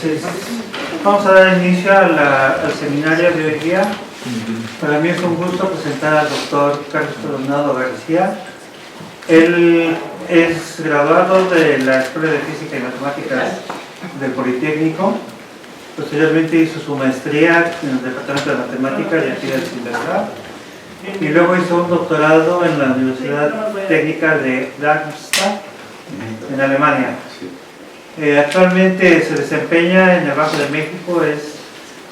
Entonces, vamos a dar inicio al seminario de hoy día. Para mí es un gusto presentar al doctor Carlos Coronado García. Él es graduado de la Escuela de Física y Matemáticas del Politécnico. Posteriormente hizo su maestría en el Departamento de Matemáticas y aquí del Cindergar. Y luego hizo un doctorado en la Universidad Técnica de Darmstadt, en Alemania. Actualmente se desempeña en el Banco de México, es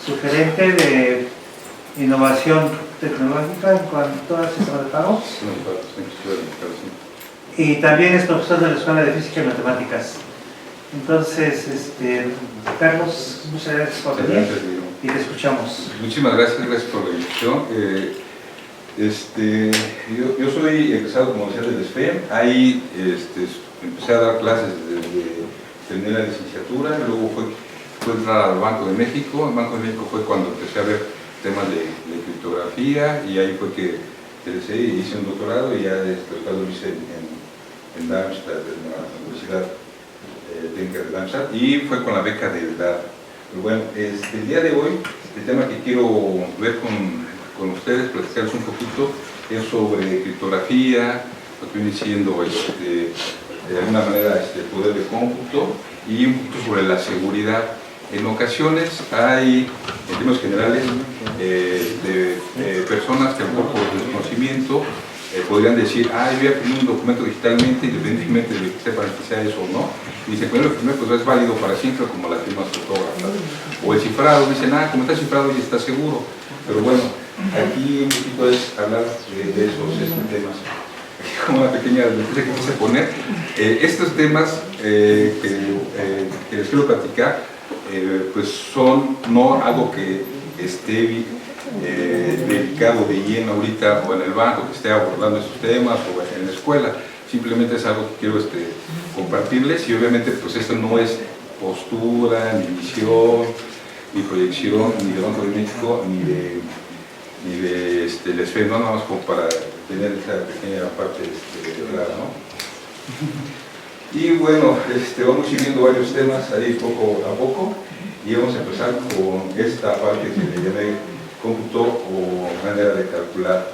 su gerente de innovación tecnológica en cuanto al sistema de pago. Y también es profesor de la Escuela de Física y Matemáticas. Entonces, Carlos, muchas gracias por venir y te escuchamos. Muchísimas gracias por la invitación. Yo soy egresado, como decía, del SFEM. Ahí empecé a dar clases desde terminé la licenciatura, luego fue entrar al Banco de México. El Banco de México fue cuando empecé a ver temas de criptografía, y ahí fue que empecé y hice un doctorado, y ya el doctorado lo hice en Darmstadt, en la Universidad Técnica de Darmstadt, y fue con la beca de DAR. Pero bueno, el día de hoy, el tema que quiero ver con ustedes, platicarles un poquito, es sobre criptografía, lo que viene siendo de alguna manera el poder de cómputo, y un poquito sobre la seguridad. En ocasiones hay, en términos generales, personas que a lo mejor por desconocimiento podrían decir: yo voy a imprimir un documento digitalmente, independientemente de que sepan que sea eso o no. Y dicen: bueno, el primer pues es válido para siempre, como las firmas fotógrafas. O el cifrado, dicen: como está cifrado y está seguro. Pero bueno, aquí un poquito es hablar de esos temas. Como una pequeña advertencia que quise poner, estos temas que les quiero platicar, pues son no algo que esté dedicado de lleno ahorita o en el banco, que esté abordando estos temas, o en la escuela. Simplemente es algo que quiero compartirles, y obviamente pues esto no es postura, ni visión, ni proyección, ni del Banco de México, ni de el SFEM, no nada más como para tener esa pequeña parte clara, ¿no? Y bueno, vamos a ir viendo varios temas ahí poco a poco, y vamos a empezar con esta parte que le llamé cómputo o manera de calcular.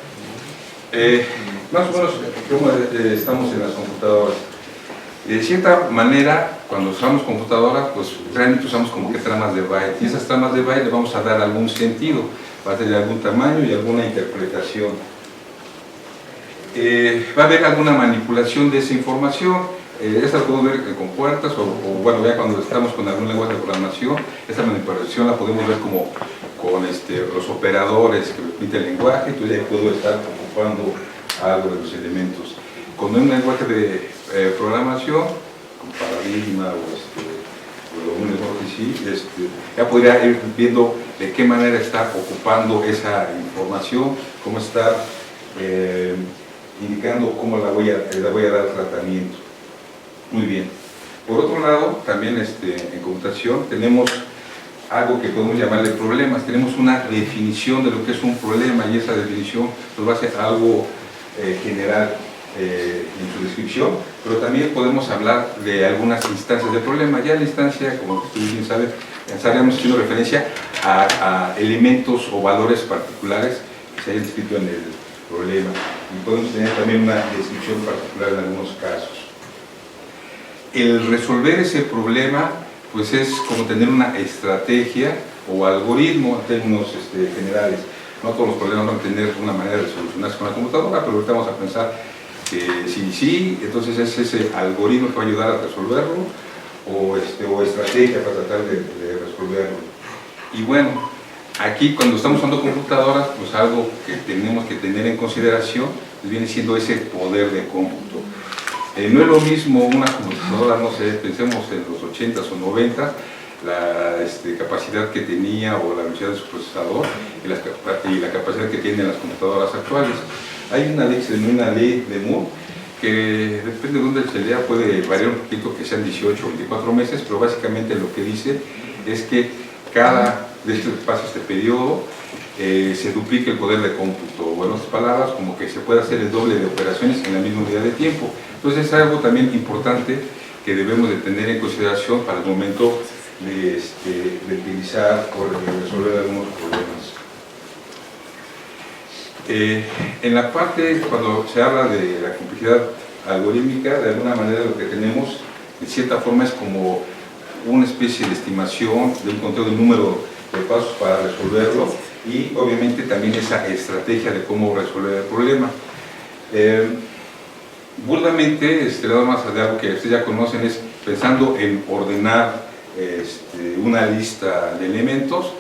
Más o menos, ¿cómo estamos en las computadoras? De cierta manera, cuando usamos computadoras, pues realmente usamos como que tramas de byte, y esas tramas de byte le vamos a dar algún sentido, va a tener algún tamaño y alguna interpretación. Va a haber alguna manipulación de esa información. Esta la podemos ver con puertas, o bueno, ya cuando estamos con algún lenguaje de programación, esta manipulación la podemos ver como con los operadores que repite el lenguaje. Entonces ya puedo estar ocupando algo de los elementos. Con un lenguaje de programación, con paradigma o un lenguaje así, ya podría ir viendo de qué manera está ocupando esa información, cómo está indicando cómo la voy a dar tratamiento. Muy bien. Por otro lado, también en computación tenemos algo que podemos llamarle problemas. Tenemos una definición de lo que es un problema, y esa definición nos va a ser algo general en su descripción, pero también podemos hablar de algunas instancias de problema. Ya la instancia, como ustedes bien saben, estaríamos haciendo referencia a elementos o valores particulares que se hayan descrito en el problema, y podemos tener también una descripción particular en algunos casos. El resolver ese problema pues es como tener una estrategia o algoritmo en términos generales. No todos los problemas van a tener una manera de solucionarse con la computadora, pero ahorita vamos a pensar que sí, entonces es ese algoritmo que va a ayudar a resolverlo, o estrategia para tratar de resolverlo. Y bueno, aquí cuando estamos usando computadoras, pues algo que tenemos que tener en consideración pues viene siendo ese poder de cómputo. No es lo mismo una computadora, no sé, pensemos en los 80s o 90s, la capacidad que tenía o la velocidad de su procesador y la capacidad que tienen las computadoras actuales. Hay una ley de Moore que depende de dónde se lea, puede variar un poquito, que sean 18 o 24 meses, pero básicamente lo que dice es que cada vez que pasa este periodo se duplica el poder de cómputo, o en otras palabras, como que se puede hacer el doble de operaciones en la misma unidad de tiempo. Entonces es algo también importante que debemos de tener en consideración para el momento de utilizar o de resolver algunos problemas. En la parte, cuando se habla de la complejidad algorítmica, de alguna manera lo que tenemos, de cierta forma, es como una especie de estimación de un conteo de número de pasos para resolverlo y obviamente también esa estrategia de cómo resolver el problema. Burdamente, nada más de algo que ustedes ya conocen, es pensando en ordenar una lista de elementos.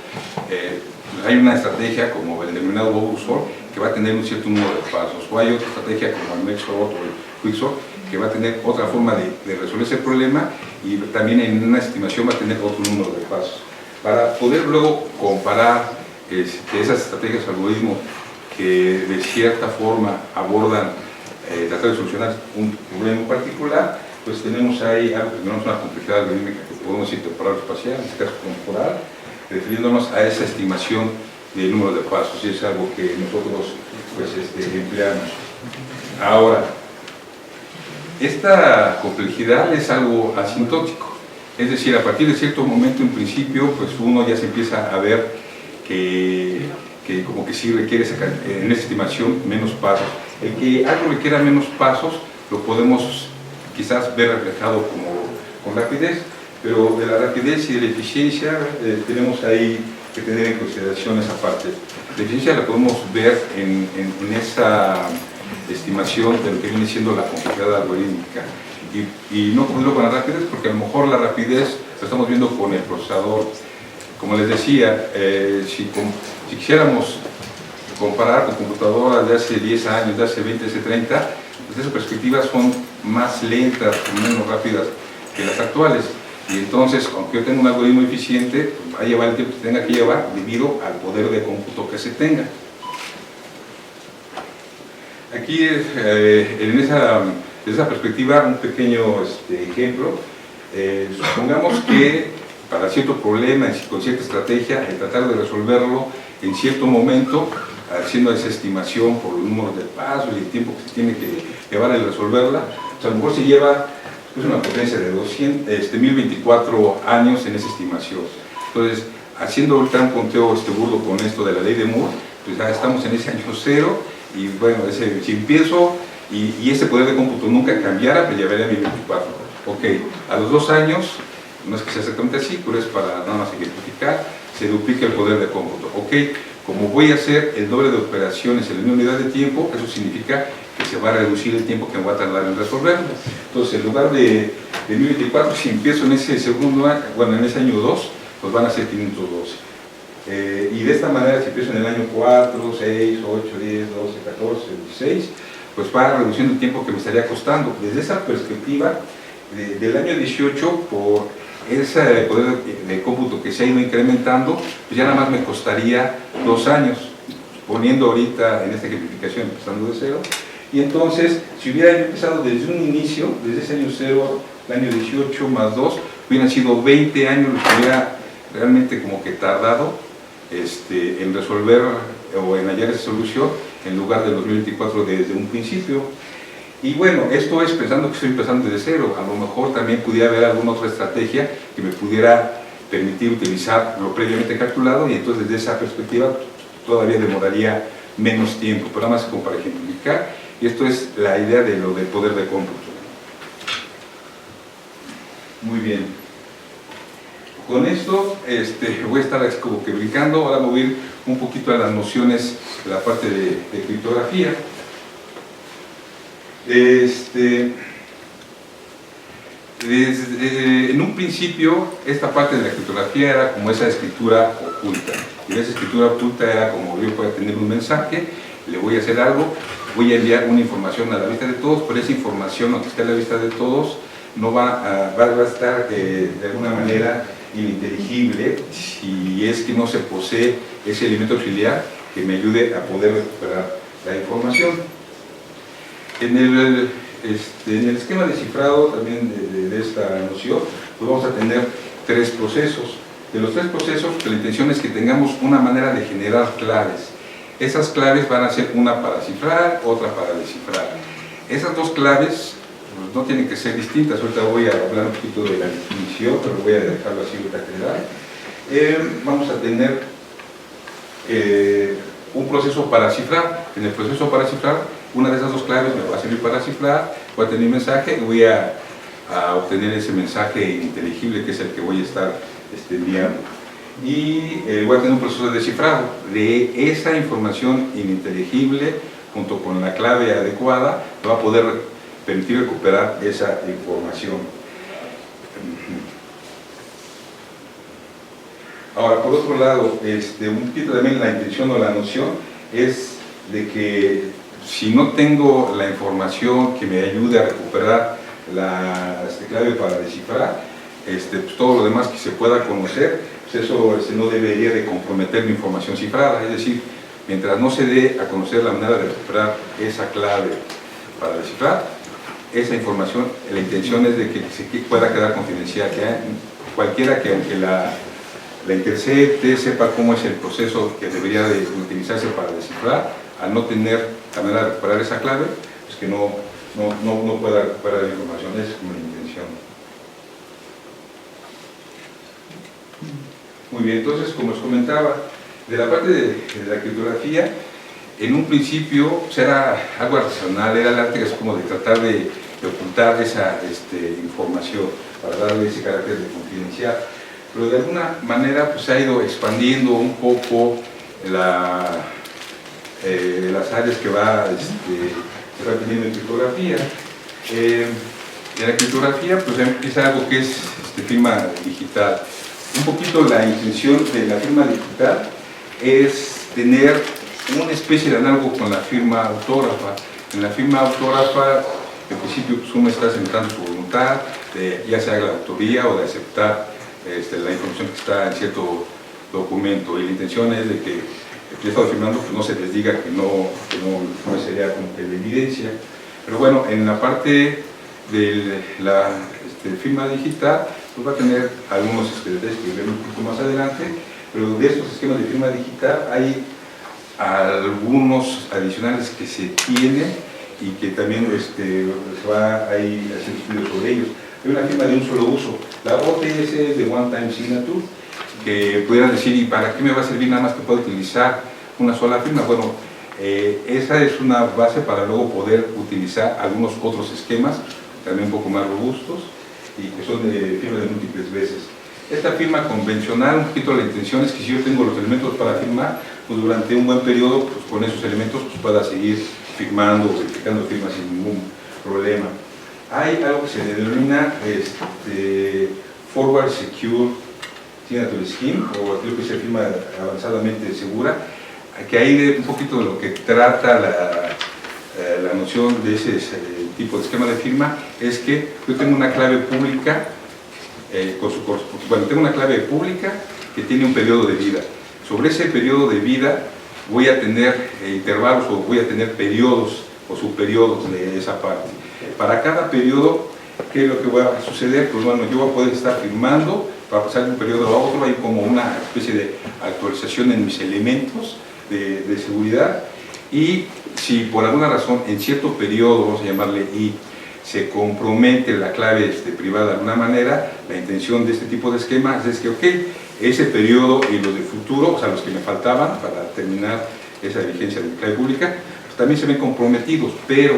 Hay una estrategia como el denominado Bobusor que va a tener un cierto número de pasos, o hay otra estrategia como el MEXOR o el Quicksort que va a tener otra forma de resolver ese problema, y también en una estimación va a tener otro número de pasos. Para poder luego comparar esas estrategias de algoritmo que de cierta forma abordan tratar de solucionar un problema en particular, pues tenemos ahí algo que tenemos una complejidad algorítmica que podemos decir temporal o espacial, en este caso temporal, refiriéndonos a esa estimación del número de pasos, y es algo que nosotros pues, empleamos. Ahora, esta complejidad es algo asintótico, es decir, a partir de cierto momento en principio, pues uno ya se empieza a ver que como que sí requiere en esa estimación menos pasos. El que algo requiera menos pasos lo podemos quizás ver reflejado con rapidez, pero de la rapidez y de la eficiencia tenemos ahí que tener en consideración esa parte. La eficiencia la podemos ver en esa estimación de lo que viene siendo la complejidad algorítmica, y no confundirlo con la rapidez, porque a lo mejor la rapidez lo estamos viendo con el procesador. Como les decía, si quisiéramos comparar con computadoras de hace 10 años, de hace 20, de hace 30, pues esas perspectivas son más lentas, menos rápidas que las actuales. Y entonces, aunque yo tenga un algoritmo eficiente, pues va a llevar el tiempo que tenga que llevar debido al poder de cómputo que se tenga. Aquí, en esa perspectiva, un pequeño ejemplo. Supongamos que para cierto problema, con cierta estrategia, el tratar de resolverlo en cierto momento, haciendo esa estimación por los números de pasos y el tiempo que se tiene que llevar a resolverla, pues a lo mejor se lleva una potencia de 1024 años en esa estimación. Entonces, haciendo ahorita un conteo burdo con esto de la ley de Moore, pues ya estamos en ese año cero, y bueno, si empiezo y ese poder de cómputo nunca cambiara, pues llevaría a 1024. Ok, a los 2 años, no es que sea exactamente así, pero es para nada más ejemplificar, se duplica el poder de cómputo. Ok, como voy a hacer el doble de operaciones en la misma unidad de tiempo, eso significa que se va a reducir el tiempo que me va a tardar en resolverlo. Entonces, en lugar de 1024, si empiezo en ese segundo año, bueno, en ese año 2, pues van a ser 512. Y de esta manera, si empiezo en el año 4, 6, 8, 10, 12, 14, 16, pues va reduciendo el tiempo que me estaría costando. Desde esa perspectiva, del año 18, por ese poder de cómputo que se ha ido incrementando, pues ya nada más me costaría 2 años, poniendo ahorita en esta ejemplificación, empezando de 0. Y entonces, si hubiera empezado desde un inicio, desde ese año 0, el año 18 más 2, hubieran sido 20 años los que hubiera realmente como que tardado en resolver o en hallar esa solución, en lugar de los 2024 desde un principio. Y bueno, esto es pensando que estoy empezando desde 0. A lo mejor también pudiera haber alguna otra estrategia que me pudiera permitir utilizar lo previamente calculado, y entonces desde esa perspectiva todavía demoraría menos tiempo, pero nada más como para ejemplificar. Y esto es la idea de lo del poder de cómputo. Muy bien. Con esto voy a estar como que brincando. Ahora me voy a ir un poquito a las nociones de la parte de criptografía. En un principio, esta parte de la criptografía era como esa escritura oculta. Y esa escritura oculta era como yo pueda tener un mensaje, le voy a hacer algo, voy a enviar una información a la vista de todos, pero esa información, aunque esté a la vista de todos, no va a estar de alguna manera ininteligible si es que no se posee ese elemento auxiliar que me ayude a poder recuperar la información. En el esquema de cifrado también de esta noción, pues vamos a tener 3 procesos. De los 3 procesos, pues la intención es que tengamos una manera de generar claves. Esas claves van a ser una para cifrar, otra para descifrar. Esas 2 claves no tienen que ser distintas. Ahorita voy a hablar un poquito de la definición, pero voy a dejarlo así ahorita general. Vamos a tener un proceso para cifrar. En el proceso para cifrar, una de esas dos claves me va a servir para cifrar, voy a tener un mensaje y voy a obtener ese mensaje ininteligible que es el que voy a estar enviando. Y voy a tener un proceso de descifrado de esa información ininteligible junto con la clave adecuada, me va a poder permitir recuperar esa información. Ahora, por otro lado, un poquito también la intención o la noción es de que si no tengo la información que me ayude a recuperar la clave para descifrar, pues todo lo demás que se pueda conocer, pues eso no debería de comprometer mi información cifrada. Es decir, mientras no se dé a conocer la manera de recuperar esa clave para descifrar, esa información, la intención es de que pueda quedar confidencial, que cualquiera que aunque la intercepte, sepa cómo es el proceso que debería de utilizarse para descifrar, al no tener la manera de recuperar esa clave, pues que no pueda recuperar la información. Esa es como la intención. Muy bien, entonces, como os comentaba, de la parte de la criptografía, en un principio pues era algo artesanal, era el arte que es como de tratar de ocultar esa información para darle ese carácter de confidencial, pero de alguna manera pues se ha ido expandiendo un poco las áreas que va teniendo en criptografía. En la criptografía pues empieza algo que es firma digital. Un poquito la intención de la firma digital es tener una especie de análogo con la firma autógrafa. En la firma autógrafa, en principio, pues uno está sentando su voluntad, ya sea la autoría o de aceptar la información que está en cierto documento. Y la intención es de que el que está firmando pues no se les diga que no sería como que la evidencia. Pero bueno, en la parte de la firma digital, pues va a tener algunos detalles que veremos un poco más adelante, pero de estos esquemas de firma digital hay algunos adicionales que se tienen y que también se va a ir haciendo estudios sobre ellos. Hay una firma de un solo uso, la OTS de One Time Signature, que pudieran decir, ¿y para qué me va a servir nada más que pueda utilizar una sola firma? Bueno, esa es una base para luego poder utilizar algunos otros esquemas, también un poco más robustos, y que son de firma de múltiples veces. Esta firma convencional, un poquito la intención es que si yo tengo los elementos para firmar, pues durante un buen periodo, pues con esos elementos pues pueda seguir firmando o verificando firmas sin ningún problema. Hay algo que se denomina Forward Secure Signature Scheme, o creo que se firma avanzadamente segura, que ahí de un poquito de lo que trata la noción de ese tipo de esquema de firma es que yo tengo una clave pública, tengo una clave pública que tiene un periodo de vida. Sobre ese periodo de vida voy a tener intervalos o voy a tener periodos o subperiodos de esa parte. Para cada periodo, ¿qué es lo que va a suceder? Pues bueno, yo voy a poder estar firmando para pasar de un periodo a otro, hay como una especie de actualización en mis elementos de seguridad, y si por alguna razón en cierto periodo, vamos a llamarle I, se compromete la clave privada de alguna manera, la intención de este tipo de esquemas es que, ok, ese periodo y los de futuro, o sea, los que me faltaban para terminar esa vigencia de mi clave pública, pues también se ven comprometidos, pero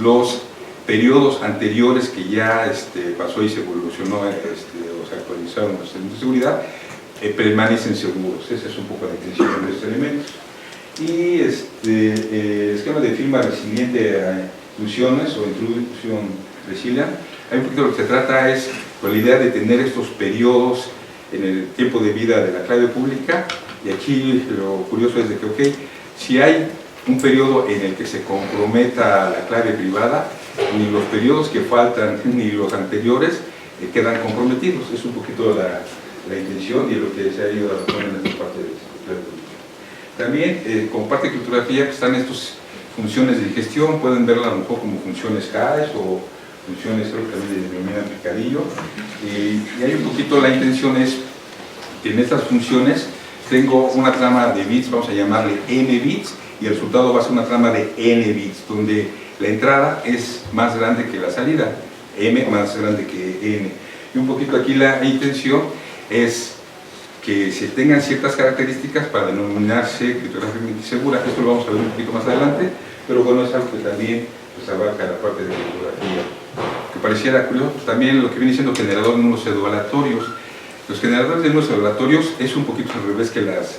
los periodos anteriores que ya pasó y se evolucionó o se actualizaron los elementos de seguridad, permanecen seguros. Esa es un poco la intención de estos elementos. Y esquema de firma resiliente a intrusiones o intrusion resilient, hay un poquito lo que se trata es con la idea de tener estos periodos en el tiempo de vida de la clave pública, y aquí lo curioso es de que, ok, si hay un periodo en el que se comprometa la clave privada, ni los periodos que faltan ni los anteriores quedan comprometidos. Es un poquito la intención y lo que se ha ido adaptando en esta parte de la clave pública. También, como parte de criptografía, están estas funciones de gestión, pueden verlas a lo mejor como funciones hash o funciones, creo que también se denominan picadillo, y hay un poquito la intención es que en estas funciones tengo una trama de bits, vamos a llamarle n bits, y el resultado va a ser una trama de n bits, donde la entrada es más grande que la salida. M más grande que N. Y un poquito aquí la intención es que se tengan ciertas características para denominarse criptográficamente segura. Esto lo vamos a ver un poquito más adelante, pero bueno, es algo que también pues, abarca la parte de criptografía. Que pareciera curioso, pues, también lo que viene siendo generador de números pseudo-aleatorios. Los generadores de números pseudo-aleatorios es un poquito al revés que las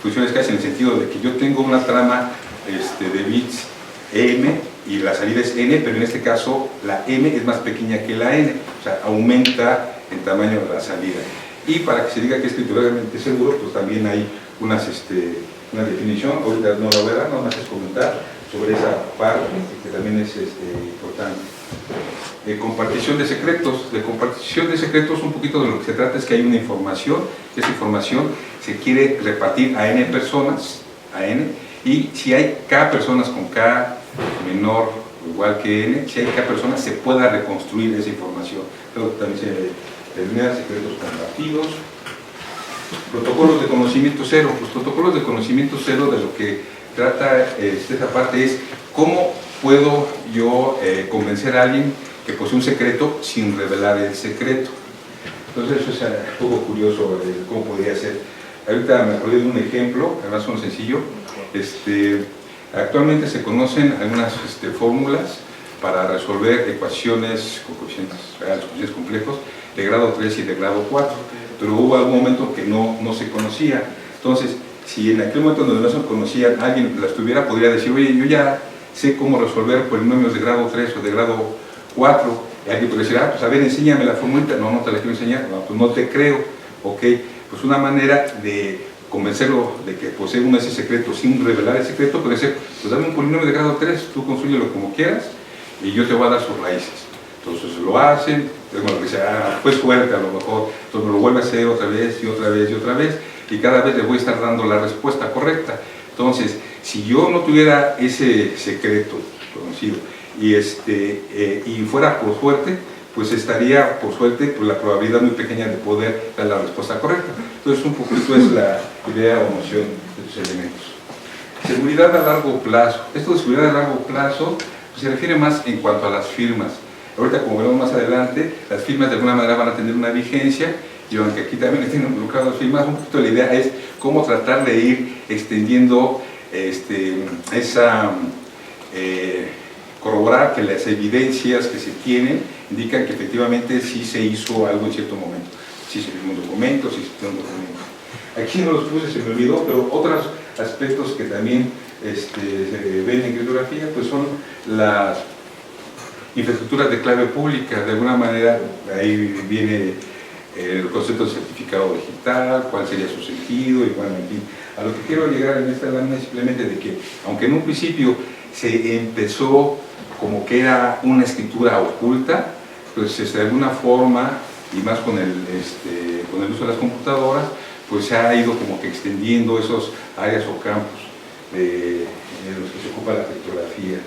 funciones que hacen, en el sentido de que yo tengo una trama de bits M y la salida es N, pero en este caso la M es más pequeña que la N, o sea, aumenta en tamaño de la salida. Y para que se diga que es criptográficamente seguro, pues también hay una definición, ahorita no la voy a dar, nada más es comentar sobre esa parte, que también es importante. Compartición de secretos. De compartición de secretos, un poquito de lo que se trata es que hay una información, esa información se quiere repartir a N personas, a N, y si hay K personas con K menor o igual que N, si hay K personas se pueda reconstruir esa información. Pero también se determinan secretos compartidos. Protocolos de conocimiento cero. Los protocolos de conocimiento cero, de lo que trata esta parte es cómo puedo yo convencer a alguien que posee un secreto sin revelar el secreto. Entonces eso es un poco curioso cómo podría ser. Ahorita me acordé de un ejemplo, además son sencillo. Actualmente se conocen algunas fórmulas para resolver ecuaciones con coeficientes reales, coeficientes complejos de grado 3 y de grado 4, pero hubo algún momento que no se conocía. Entonces, si en aquel momento donde no se conocían, alguien las tuviera, podría decir, oye, yo ya sé cómo resolver polinomios de grado 3 o de grado 4, y alguien podría decir, pues a ver, enséñame la formulita. No te la quiero enseñar. No, pues no te creo. Ok, pues una manera de convencerlo de que posee uno ese secreto sin revelar el secreto puede ser, pues dame un polinomio de grado 3, tú construyelo como quieras y yo te voy a dar sus raíces. Entonces lo hacen, bueno, que sea, pues fuerte a lo mejor, entonces lo vuelve a hacer otra vez y otra vez y otra vez, y cada vez le voy a estar dando la respuesta correcta. Entonces, si yo no tuviera ese secreto conocido y fuera por suerte, pues estaría por suerte por la probabilidad muy pequeña de poder dar la respuesta correcta. Entonces, un poquito es la idea o noción de estos elementos. Seguridad a largo plazo. Esto de seguridad a largo plazo pues, se refiere más en cuanto a las firmas. Ahorita, como veremos más adelante, las firmas de alguna manera van a tener una vigencia, y aunque aquí también estén involucradas las firmas, un poquito la idea es cómo tratar de ir extendiendo corroborar que las evidencias que se tienen indican que efectivamente sí se hizo algo en cierto momento, sí se firmó un documento, sí se firmó un documento. Aquí no los puse, se me olvidó, pero otros aspectos que también se ven en criptografía pues son las infraestructuras de clave pública. De alguna manera ahí viene el concepto de certificado digital, cuál sería su sentido, y bueno, en fin. A lo que quiero llegar en esta lámina es simplemente de que, aunque en un principio se empezó como que era una escritura oculta, pues de alguna forma, y más con el uso de las computadoras, pues se ha ido como que extendiendo esos áreas o campos de los que se ocupa la criptografía.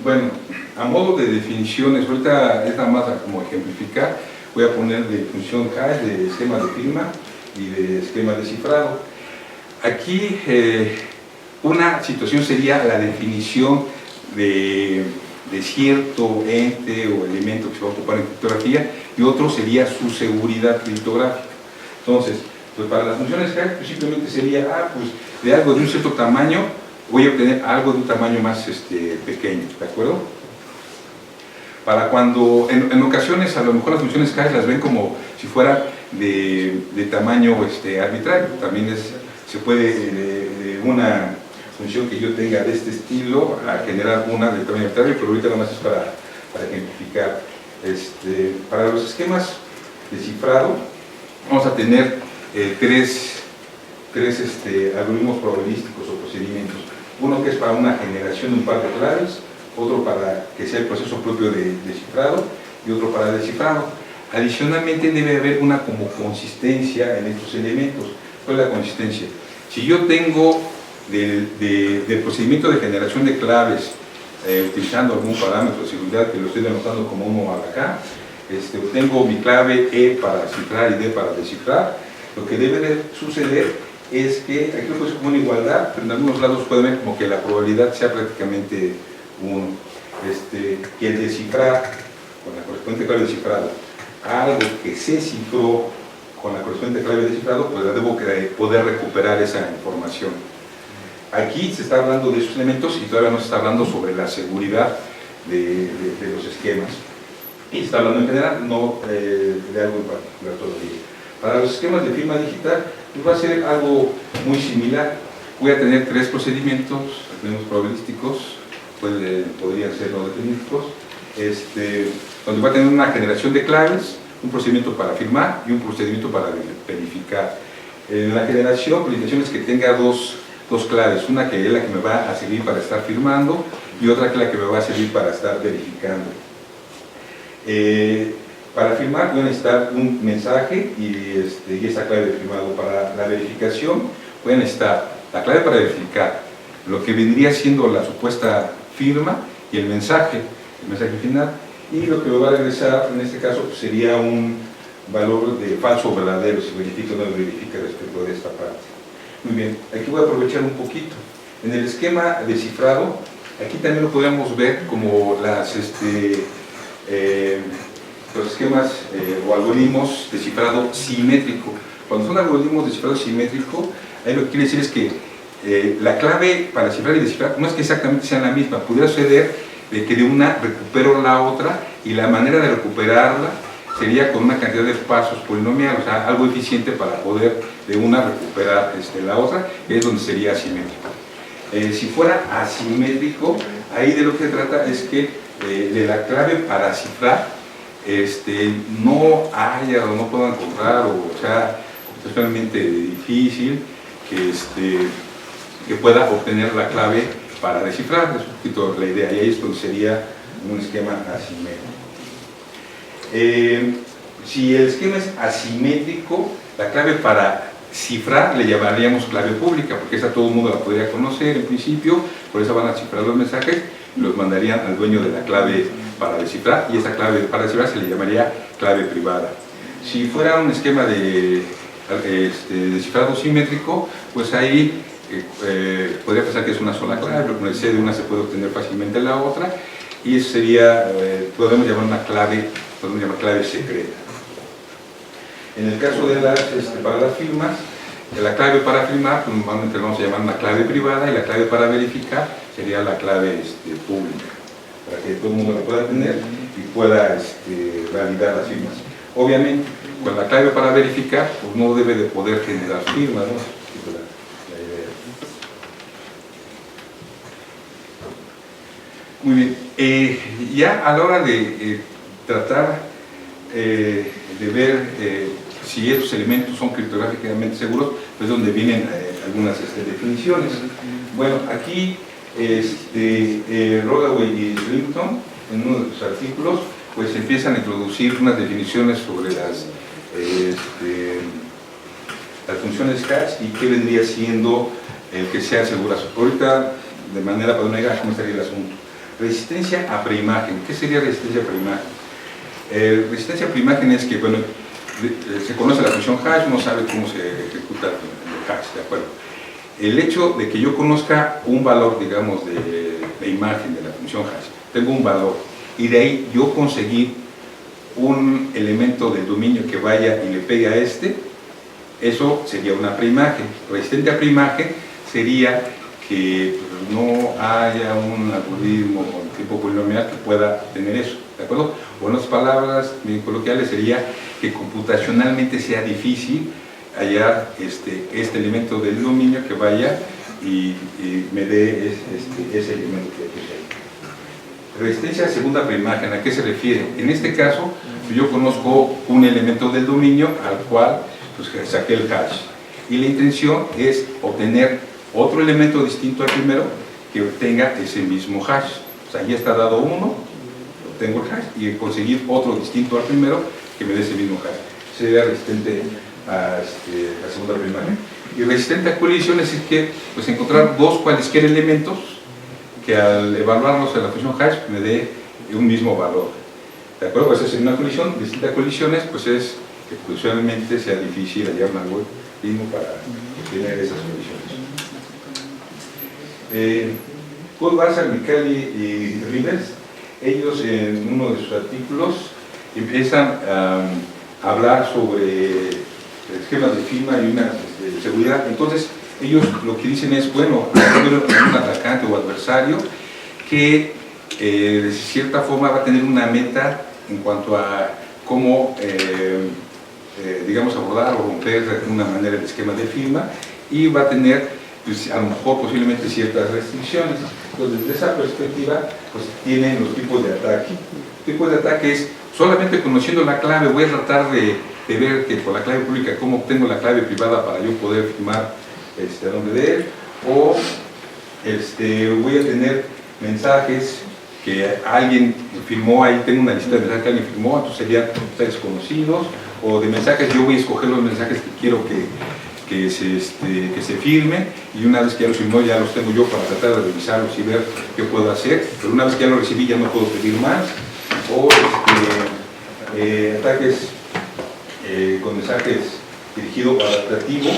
Bueno, a modo de definiciones, ahorita es nada más como ejemplificar, voy a poner de función hash, de esquema de firma y de esquema de cifrado. Aquí una situación sería la definición de cierto ente o elemento que se va a ocupar en criptografía, y otro sería su seguridad criptográfica. Entonces, pues para las funciones hash pues simplemente sería, pues de algo de un cierto tamaño voy a obtener algo de un tamaño más pequeño, ¿de acuerdo? Para cuando, en ocasiones a lo mejor las funciones hash las ven como si fueran de tamaño arbitrario. También se puede de una función que yo tenga de este estilo a generar una de tamaño arbitrario, pero ahorita nada más es para ejemplificar. Para los esquemas de cifrado vamos a tener tres algoritmos probabilísticos o procedimientos. Uno que es para una generación de un par de claves, otro para que sea el proceso propio de cifrado y otro para descifrado. Adicionalmente debe haber una como consistencia en estos elementos. ¿Cuál es la consistencia? Si yo tengo del procedimiento de generación de claves utilizando algún parámetro de seguridad que lo estoy denotando como 1 a la K, tengo mi clave E para cifrar y D para descifrar, lo que debe de suceder es que aquí lo puedes como una igualdad, pero en algunos lados puede ver como que la probabilidad sea prácticamente 1. que el descifrar con la correspondiente clave de cifrado algo que se cifró con la correspondiente clave de cifrado, pues debo poder recuperar esa información. Aquí se está hablando de esos elementos y todavía no se está hablando sobre la seguridad de los esquemas. Y se está hablando en general, no de algo en particular todavía. Para los esquemas de firma digital, pues va a ser algo muy similar. Voy a tener tres procedimientos, tenemos probabilísticos, podrían ser no determinísticos, donde va a tener una generación de claves, un procedimiento para firmar y un procedimiento para verificar. En la generación, la intención es que tenga dos claves, una que es la que me va a servir para estar firmando y otra que es la que me va a servir para estar verificando. Para firmar voy a necesitar un mensaje y esa clave de firmado. Para la verificación voy a necesitar la clave para verificar lo que vendría siendo la supuesta firma y el mensaje final, y lo que me va a regresar en este caso pues sería un valor de falso o verdadero, si verifica o no verifica respecto de esta parte. Muy bien, aquí voy a aprovechar un poquito. En el esquema de cifrado, aquí también lo podemos ver como los esquemas o algoritmos de cifrado simétrico. Cuando son algoritmos de cifrado simétrico, ahí lo que quiere decir es que la clave para cifrar y descifrar no es que exactamente sean la misma, pudiera suceder de que de una recupero la otra y la manera de recuperarla sería con una cantidad de pasos polinomial, o sea, algo eficiente para poder de una recuperar la otra, que es donde sería asimétrico. Si fuera asimétrico, ahí de lo que se trata es que de la clave para cifrar no haya o no pueda encontrar, o sea, es realmente difícil que pueda obtener la clave para descifrar. Es un poquito la idea, y ahí es donde sería un esquema asimétrico. Si el esquema es asimétrico, la clave para cifrar le llamaríamos clave pública, porque esa todo el mundo la podría conocer en principio, por eso van a cifrar los mensajes y los mandarían al dueño de la clave para descifrar, y esa clave para descifrar se le llamaría clave privada. Si fuera un esquema de descifrado simétrico, pues ahí podría pensar que es una sola clave, pero con el C de una se puede obtener fácilmente la otra, y eso sería, podemos llamar clave secreta. En el caso de para las firmas, la clave para firmar, pues normalmente vamos a llamar una clave privada, y la clave para verificar sería la clave pública, para que todo el mundo la pueda tener y pueda validar las firmas. Obviamente, con la clave para verificar, pues no debe de poder generar firmas, ¿no? Muy bien, ya a la hora de tratar de ver si estos elementos son criptográficamente seguros, pues es donde vienen algunas definiciones. Bueno, aquí Rodaway y Slingston, en uno de sus artículos, pues empiezan a introducir unas definiciones sobre las funciones hash y qué vendría siendo el que sea segura. Ahorita, de manera para negar cómo estaría el asunto. Resistencia a preimagen. ¿Qué sería resistencia a preimagen? Resistencia a preimagen es que, bueno, se conoce la función hash, uno sabe cómo se ejecuta el hash, ¿de acuerdo? El hecho de que yo conozca un valor, digamos, de imagen de la función hash, tengo un valor, y de ahí yo conseguir un elemento del dominio que vaya y le pegue a eso sería una preimagen. Resistente a preimagen sería que no haya un algoritmo con tipo polinomial que pueda tener eso, ¿de acuerdo? O en otras palabras bien coloquiales sería que computacionalmente sea difícil hallar este elemento del dominio que vaya y me dé ese elemento que puse ahí. Resistencia a segunda preimagen, ¿a qué se refiere? En este caso, yo conozco un elemento del dominio al cual pues, saqué el hash, y la intención es obtener otro elemento distinto al primero que obtenga ese mismo hash. O sea, ya está dado uno, obtengo el hash, y conseguir otro distinto al primero que me dé ese mismo hash. Sería resistente a segunda preimagen. Y resistente a colisiones es que pues, encontrar dos cualesquier elementos que al evaluarlos en la función hash me dé un mismo valor. ¿De acuerdo? Pues es una colisión. Resistente a colisiones pues es que colisionalmente sea difícil hallar un algoritmo para obtener esas colisiones. Paul Vassar, Micheli y Rivers ellos en uno de sus artículos empiezan a hablar sobre esquemas de firma y una seguridad. Entonces, ellos lo que dicen es, bueno, hay un atacante o adversario que de cierta forma va a tener una meta en cuanto a cómo, digamos, abordar o romper de una manera el esquema de firma, y va a tener, pues, a lo mejor posiblemente ciertas restricciones. Entonces, desde esa perspectiva, pues tienen los tipos de ataque. El tipo de ataque es, solamente conociendo la clave, voy a tratar de ver que por la clave pública, cómo obtengo la clave privada para yo poder firmar a nombre de él, o voy a tener mensajes que alguien firmó, ahí tengo una lista de mensajes que alguien firmó, entonces serían mensajes conocidos, o de mensajes, yo voy a escoger los mensajes que quiero que se firmen, y una vez que ya los firmó, ya los tengo yo para tratar de revisarlos y ver qué puedo hacer, pero una vez que ya los recibí ya no puedo pedir más. O ataques con mensajes dirigidos al adaptativo.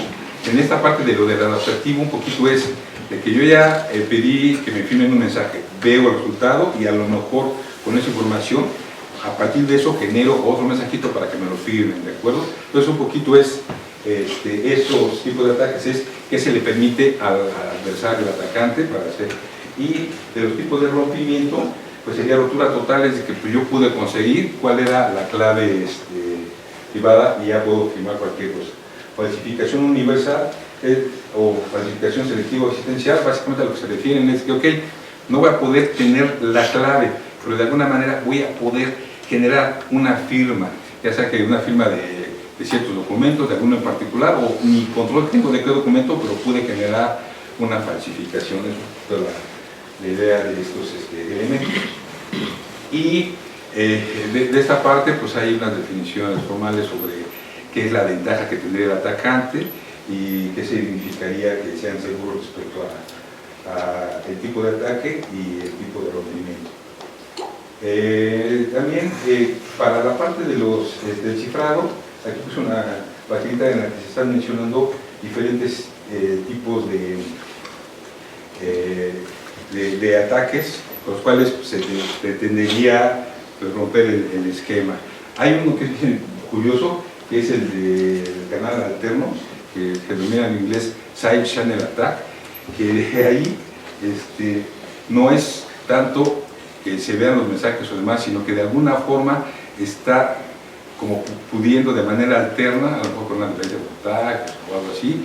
En esta parte de lo del adaptativo, un poquito es de que yo ya pedí que me firmen un mensaje, veo el resultado y a lo mejor con esa información, a partir de eso genero otro mensajito para que me lo firmen, ¿de acuerdo? Entonces un poquito es esos tipos de ataques, es que se le permite al adversario, al atacante, para hacer. Y de los tipos de rompimiento, pues sería rotura total, es de que pues, yo pude conseguir cuál era la clave privada y ya puedo firmar cualquier cosa. Falsificación universal o falsificación selectiva o existencial, básicamente a lo que se refieren es que, ok, no voy a poder tener la clave, pero de alguna manera voy a poder generar una firma, ya sea que una firma de ciertos documentos, de alguno en particular, o ni control tengo de qué documento, pero pude generar una falsificación. Eso es la idea de estos elementos. Y de esta parte pues hay unas definiciones formales sobre qué es la ventaja que tendría el atacante y qué significaría que sean seguros respecto a el tipo de ataque y el tipo de rompimiento. También para la parte de del cifrado, aquí puse una paginita en la que se están mencionando diferentes tipos de ataques, con los cuales se pretendería romper el esquema. Hay uno que es curioso, que es el del canal alterno, que se denomina en inglés Side Channel Attack, que de ahí no es tanto que se vean los mensajes o demás, sino que de alguna forma está como pudiendo de manera alterna, a lo mejor con una medalla de ataques o algo así,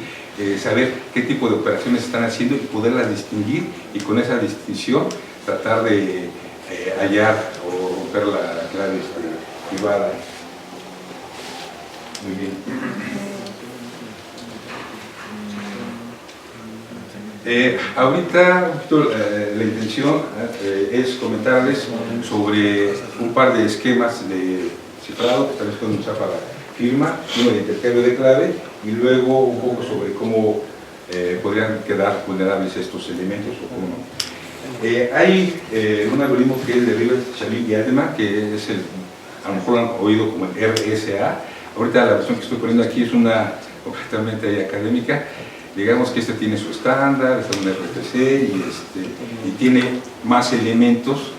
saber qué tipo de operaciones están haciendo y poderlas distinguir, y con esa distinción tratar de hallar o romper la clave privada. Muy bien. Ahorita la intención es comentarles sobre un par de esquemas de cifrado que tal vez pueden usar para firma, uno de intercambio de clave, y luego un poco sobre cómo podrían quedar vulnerables estos elementos o cómo no. Hay un algoritmo que es de Rivers, Chalip y Ademan, que es a lo mejor han oído como el RSA. Ahorita la versión que estoy poniendo aquí es una completamente académica. Digamos que tiene su estándar, está en un RTC y tiene más elementos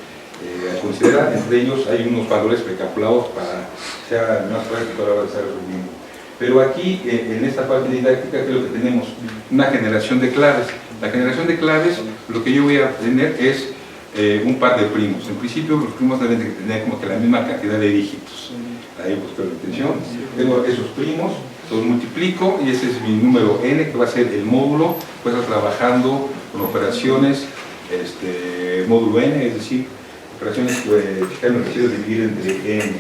a considerar. Entre ellos hay unos valores precalculados para que sea más práctico a la hora de hacer el mismo. Pero aquí, en esta parte didáctica, creo que tenemos una generación de claves. La generación de claves, lo que yo voy a tener es un par de primos. En principio, los primos deben de tener como que la misma cantidad de dígitos. Ahí busco la intención. Tengo esos primos, los multiplico y ese es mi número n, que va a ser el módulo. Voy a estar trabajando con operaciones módulo n, es decir, operaciones que me requiero dividir entre n.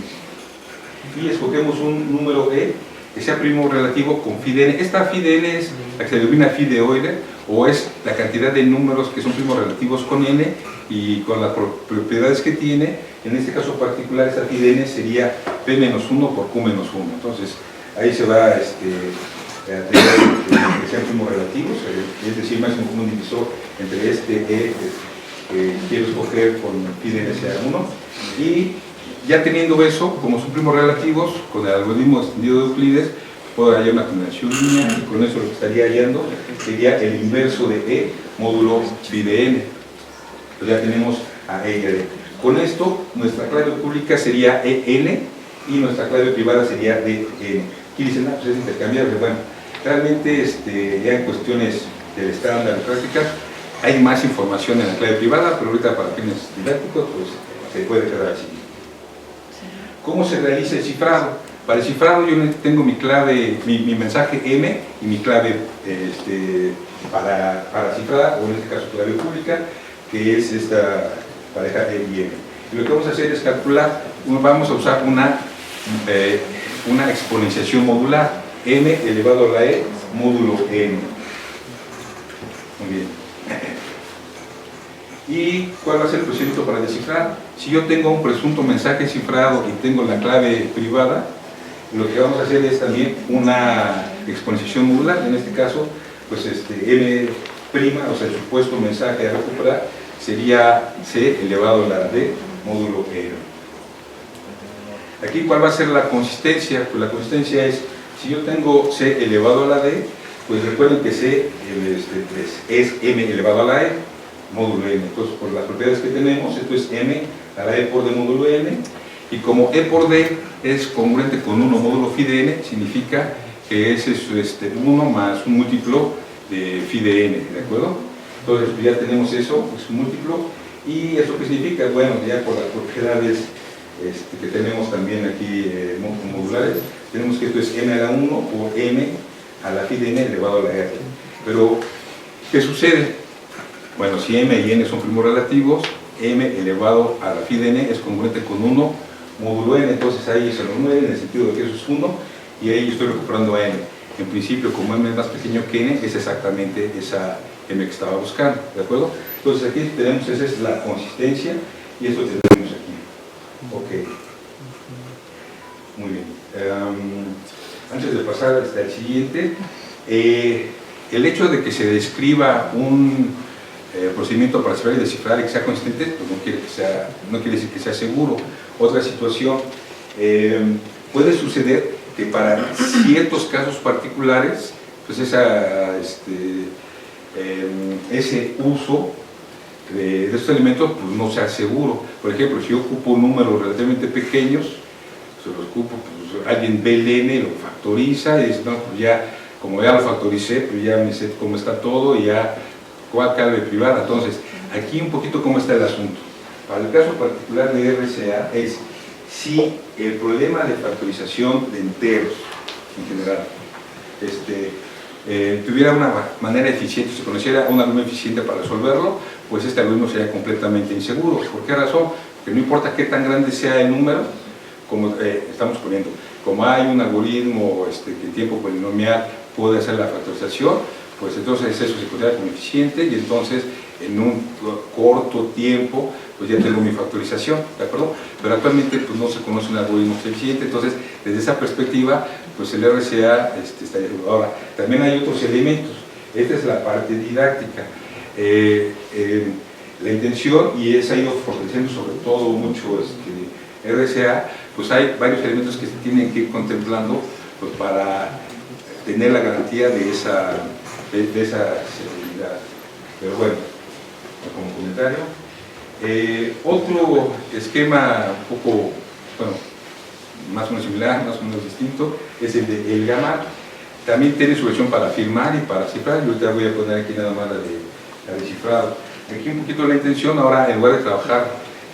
Y escogemos un número e que sea primo relativo con phi de n. Esta phi de n es la que se denomina phi de Euler, o es la cantidad de números que son primos relativos con n y con las propiedades que tiene. En este caso particular, esta phi de n sería p-1 por q-1. Entonces, ahí se va a tener que sean primos relativos, es decir, máximo común divisor entre e que quiero escoger con phi de n sea 1. Y ya teniendo eso, como son primos relativos, con el algoritmo extendido de Euclides, puedo hallar una combinación lineal, y con eso lo que estaría hallando sería el inverso de e módulo phi de n. Entonces ya tenemos a e y a d. Con esto, nuestra clave pública sería EN y nuestra clave privada sería DN. Aquí dicen, pues es intercambiable. Bueno, realmente ya en cuestiones del estándar de práctica hay más información en la clave privada, pero ahorita para fines didácticos pues se puede quedar así. ¿Cómo se realiza el cifrado? Para el cifrado yo tengo mi clave, mi mensaje M y mi clave para cifrar, o en este caso clave pública, que es esta pareja E y M. Y lo que vamos a hacer es calcular, vamos a usar una exponenciación modular, M elevado a la E módulo N. Muy bien. ¿Y cuál va a ser el procedimiento para descifrar? Si yo tengo un presunto mensaje cifrado y tengo la clave privada, lo que vamos a hacer es también una exponenciación modular. En este caso, pues M', o sea, el supuesto mensaje a recuperar, sería C elevado a la D módulo N. Aquí, ¿cuál va a ser la consistencia? Pues la consistencia es, si yo tengo C elevado a la D, pues recuerden que C es M elevado a la E módulo N. Entonces, por las propiedades que tenemos, esto es M a la E por D módulo N, y como E por D es congruente con 1 módulo phi de N, significa que es 1 más un múltiplo de phi de N, ¿de acuerdo? Entonces, pues ya tenemos eso, es un múltiplo, y ¿eso qué significa? Bueno, ya por las propiedades que tenemos también aquí modulares, tenemos que esto es M a la 1 por M a la phi de N elevado a la R. Pero, ¿qué sucede? Bueno, si M y N son primos relativos, M elevado a la phi de N es congruente con 1 módulo N, entonces ahí se lo 9 en el sentido de que eso es 1, y ahí estoy recuperando a N. En principio, como M es más pequeño que N, es exactamente esa M que estaba buscando, ¿de acuerdo? Entonces aquí tenemos, esa es la consistencia, y eso tenemos aquí. Ok. Muy bien. Antes de pasar hasta el siguiente, el hecho de que se describa un procedimiento para cifrar y descifrar y que sea consistente, pues no quiere decir que sea seguro. Otra situación, puede suceder que para ciertos casos particulares, pues ese uso de estos elementos pues no sea seguro. Por ejemplo, si yo ocupo números relativamente pequeños, se los ocupo, pues alguien ve el n, lo factoriza y dice, no, pues ya, como ya lo factoricé, pues ya me sé cómo está todo y ya, cuál clave privada. Entonces, aquí un poquito cómo está el asunto. Para el caso particular de RCA es si el problema de factorización de enteros en general tuviera una manera eficiente, se conociera un algoritmo eficiente para resolverlo, pues este algoritmo sería completamente inseguro. ¿Por qué razón? Porque no importa qué tan grande sea el número, como estamos poniendo, como hay un algoritmo que en tiempo polinomial puede hacer la factorización, pues entonces eso se considera como eficiente y entonces en un corto tiempo pues ya tengo mi factorización, ¿de acuerdo? Pero actualmente pues no se conoce un algoritmo eficiente, entonces desde esa perspectiva pues el RCA estaría seguro. Ahora, también hay otros elementos, esta es la parte didáctica. La intención, y se ha ido fortaleciendo sobre todo mucho RCA, pues hay varios elementos que se tienen que ir contemplando pues, para tener la garantía de esa seguridad. Pero bueno, como comentario. Otro esquema un poco, bueno, más o menos similar, más o menos distinto, es el de el gamma. También tiene su versión para firmar y para cifrar. Yo ahorita voy a poner aquí nada más la de cifrado. Aquí un poquito la intención, ahora en lugar de trabajar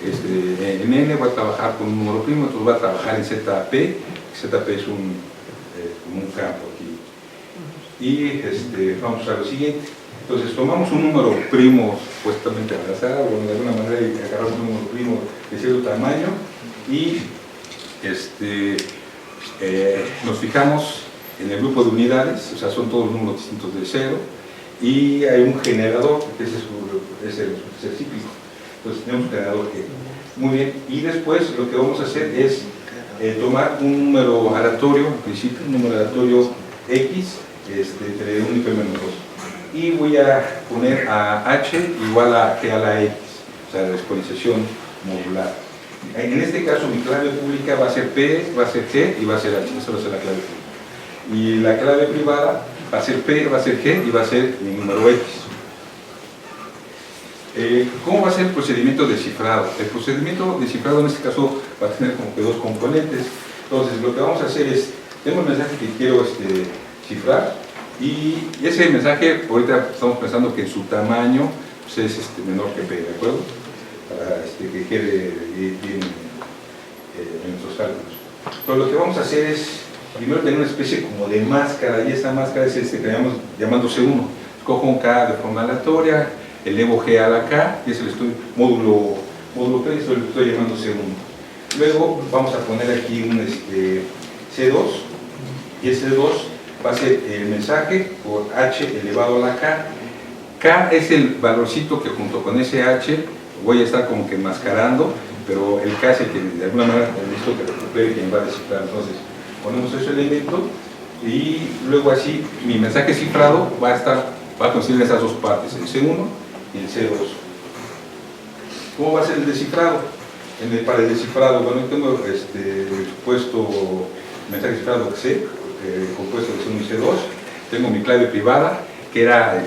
en N, voy a trabajar con un número primo, entonces voy a trabajar en ZP. ZP es como un campo aquí. Y vamos a lo siguiente. Entonces tomamos un número primo supuestamente al azar, o de alguna manera agarramos un número primo de cierto tamaño y nos fijamos en el grupo de unidades, o sea, son todos números distintos de 0, y hay un generador, que es el cíclico. Entonces tenemos un generador G. Muy bien, y después lo que vamos a hacer es tomar un número aleatorio, en principio un número aleatorio X, entre 1 y P menos 2. Y voy a poner a H igual a G a la X, o sea, la exponenciación modular. En este caso mi clave pública va a ser P, va a ser G y va a ser H, esa va a ser la clave pública. Y la clave privada va a ser P, va a ser G y va a ser mi número X. ¿Cómo va a ser el procedimiento de cifrado? El procedimiento de cifrado en este caso va a tener como que dos componentes. Entonces, lo que vamos a hacer es, tengo un mensaje que quiero cifrar, y ese mensaje, ahorita estamos pensando que su tamaño pues, es menor que P, ¿de acuerdo? Para que quede bien en nuestros cálculos. Entonces, lo que vamos a hacer es, primero tener una especie como de máscara, y esa máscara es que estamos llamando C1. Escojo un K de forma aleatoria, elevo G a la K, y ese le estoy, módulo P, y lo estoy llamando C1. Luego vamos a poner aquí un C2, y ese C2 va a ser el mensaje por H elevado a la K. K es el valorcito que junto con ese H voy a estar como que enmascarando, pero el K es el que de alguna manera necesito que recupere quien va a descifrar. Entonces ponemos ese elemento, y luego así mi mensaje cifrado va a consistir en esas dos partes, el C1 y el C2. ¿Cómo va a ser el descifrado? Para el descifrado, bueno, tengo puesto mensaje cifrado C, compuesto de C1 y C2, tengo mi clave privada, que era el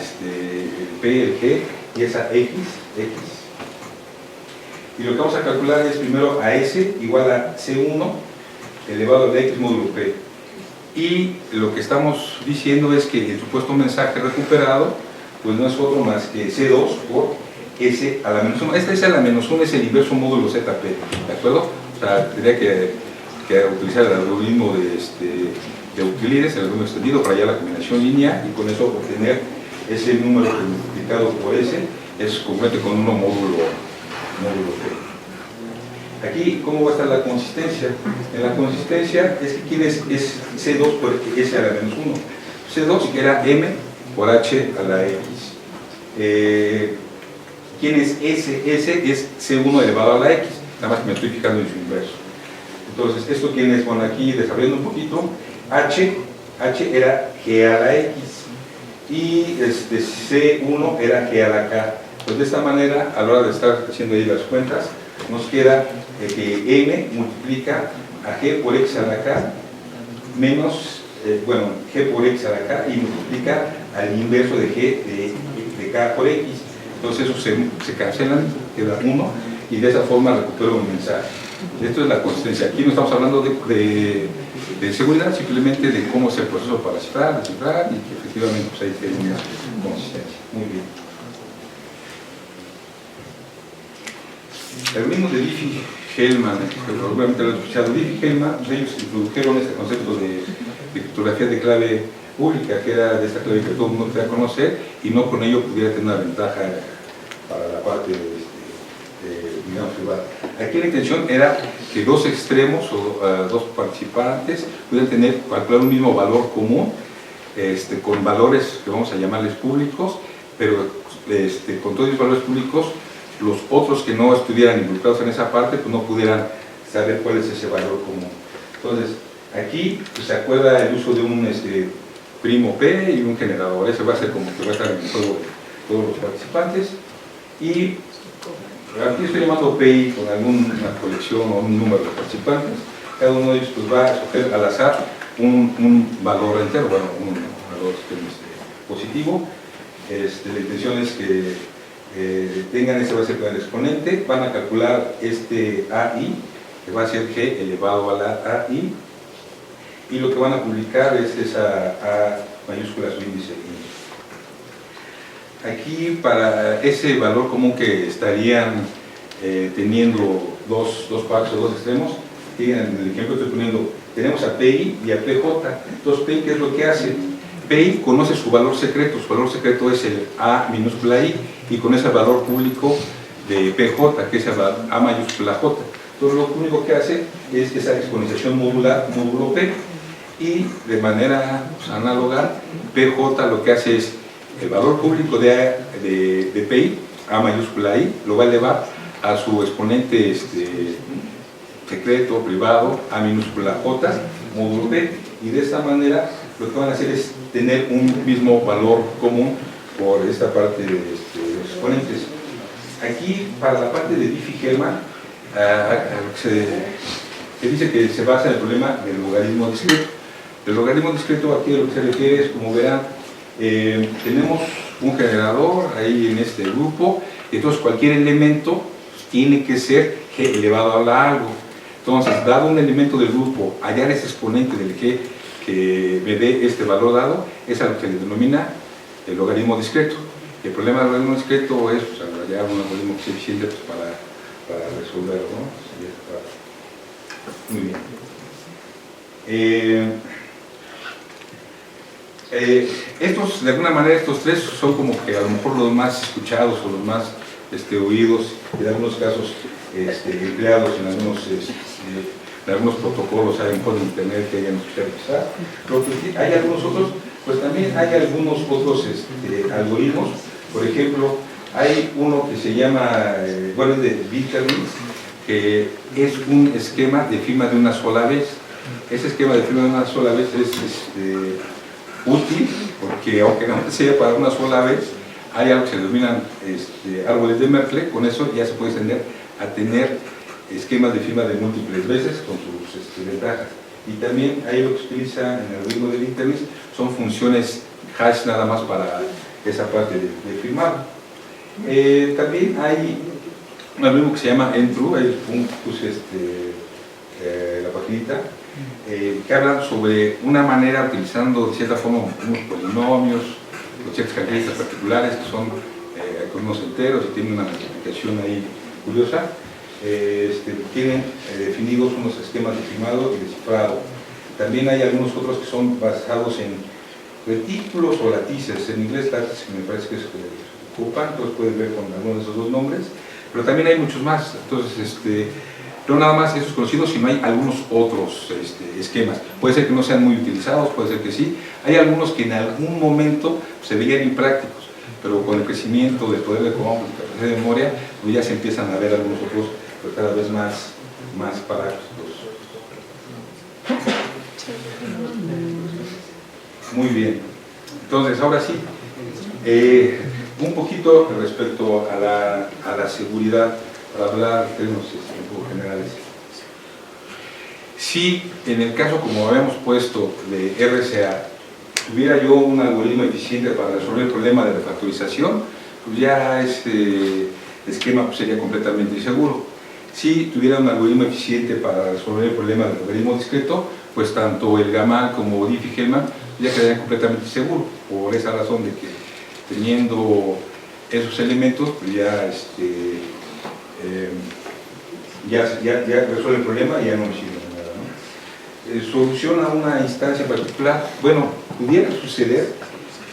P, el G, y esa X. Y lo que vamos a calcular es primero a S igual a C1 elevado a la X módulo P. Y lo que estamos diciendo es que el supuesto mensaje recuperado pues no es otro más que C2 por S a la menos 1. Esta S a la menos 1 es el inverso módulo ZP, ¿de acuerdo? O sea, tendría que utilizar el algoritmo de Euclides, el algoritmo extendido para hallar la combinación lineal, y con eso obtener ese número que multiplicado por S es congruente con uno módulo P. Aquí, ¿cómo va a estar la consistencia? En la consistencia es que ¿quién es C2 por S a la menos 1? C2 era M por H a la X. ¿Quién es S? S es C1 elevado a la X, nada más que me estoy fijando en su inverso. Entonces, ¿esto quién es? Bueno, aquí desarrollando un poquito, H era G a la X, y C1 era G a la K. Pues de esta manera, a la hora de estar haciendo ahí las cuentas, nos queda que M multiplica a G por X a la K menos, G por X a la K, y multiplica al inverso de G de K por X. Entonces eso se cancelan, queda 1, y de esa forma recupero un mensaje. Esto es la consistencia. Aquí no estamos hablando de seguridad, simplemente de cómo es el proceso para descifrar, y que efectivamente pues, ahí tiene una consistencia. Muy bien. El mismo de Diffie-Hellman, probablemente lo he escuchado. Diffie-Hellman, ellos introdujeron este concepto de criptografía de clave pública, que era de esta clave que todo el mundo quería conocer, y no con ello pudiera tener una ventaja para la parte digamos, privada. Aquí la intención era que dos extremos o dos participantes pudieran calcular un mismo valor común, con valores que vamos a llamarles públicos, pero con todos los valores públicos, los otros que no estuvieran involucrados en esa parte pues no pudieran saber cuál es ese valor común. Entonces, aquí pues, se acuerda el uso de un primo P y un generador. Ese va a ser como que va a estar en el juego de todos los participantes. Y aquí estoy llamando PI con alguna colección o un número de participantes. Cada uno de ellos pues, va a escoger al azar un valor entero, bueno, un valor positivo. La intención es que tengan ese base con el exponente, van a calcular AI, que va a ser G elevado a la AI, y lo que van a publicar es esa A mayúscula su índice. Aquí, para ese valor común que estarían teniendo dos partes o dos extremos, en el ejemplo que estoy poniendo, tenemos a PI y a PJ. Entonces, PI, ¿qué es lo que hace? PI conoce su valor secreto es el A minúscula I, y con ese valor público de PJ, que es el A mayúscula J. Entonces lo único que hace es esa exponenciación modular, módulo P, y de manera análoga, PJ lo que hace es el valor público de PI, A mayúscula I, lo va a elevar a su exponente secreto, privado, A minúscula J, módulo P, y de esta manera lo que van a hacer es tener un mismo valor común por esta parte de los exponentes. Aquí, para la parte de Diffie-Hellman, se dice que se basa en el problema del logaritmo discreto. El logaritmo discreto aquí lo que se refiere es, como verán, tenemos un generador ahí en este grupo, y entonces cualquier elemento tiene que ser G elevado a algo. Entonces, dado un elemento del grupo, hallar ese exponente del G que me dé este valor dado, es a lo que se le denomina el logaritmo discreto. El problema del logaritmo discreto es pues, hallar un algoritmo que sea eficiente pues, para resolverlo, ¿no? Muy bien. De alguna manera, estos tres son como que a lo mejor los más escuchados o los más oídos, y en algunos casos empleados en algunos protocolos, hay por internet que hayan utilizado. Pero pues, hay algunos otros, pues también hay algunos otros algoritmos. Por ejemplo, hay uno que se llama, bueno, es de Witterlitz, que es un esquema de firma de una sola vez. Ese esquema de firma de una sola vez es útil, porque aunque no sea para una sola vez, hay algo que se denominan árboles de Merkle. Con eso ya se puede extender a tener esquemas de firma de múltiples veces con sus ventajas. Y también hay lo que se utiliza en el algoritmo de Witterlitz, son funciones hash nada más para esa parte de firmado. También hay un algoritmo que se llama Entrue, ahí puse la paginita, que habla sobre una manera utilizando de cierta forma unos polinomios con ciertas características particulares que son algoritmos enteros y tienen una multiplicación ahí curiosa. Tienen definidos unos esquemas de firmado y de cifrado. También hay algunos otros que son basados en retículos o latices. En inglés latices me parece que es ocupan, entonces puedes ver con algunos de esos dos nombres, pero también hay muchos más. Entonces, no nada más esos conocidos, sino hay algunos otros esquemas. Puede ser que no sean muy utilizados, puede ser que sí. Hay algunos que en algún momento se veían imprácticos, pero con el crecimiento del poder de cómputo y capacidad de memoria, pues ya se empiezan a ver algunos otros, pero cada vez más prácticos. Muy bien. Entonces, ahora sí, un poquito respecto a la seguridad, para hablar en términos un poco generales. Si en el caso, como habíamos puesto, de RSA, tuviera yo un algoritmo eficiente para resolver el problema de refactorización, pues ya este esquema pues, sería completamente inseguro. Si tuviera un algoritmo eficiente para resolver el problema del logaritmo discreto, pues tanto el Gamal como Diffie-Hellman ya quedarían completamente seguros, por esa razón de que teniendo esos elementos, pues ya resuelve el problema y ya no me sirve de nada, ¿no? Soluciona una instancia particular. Bueno, pudiera suceder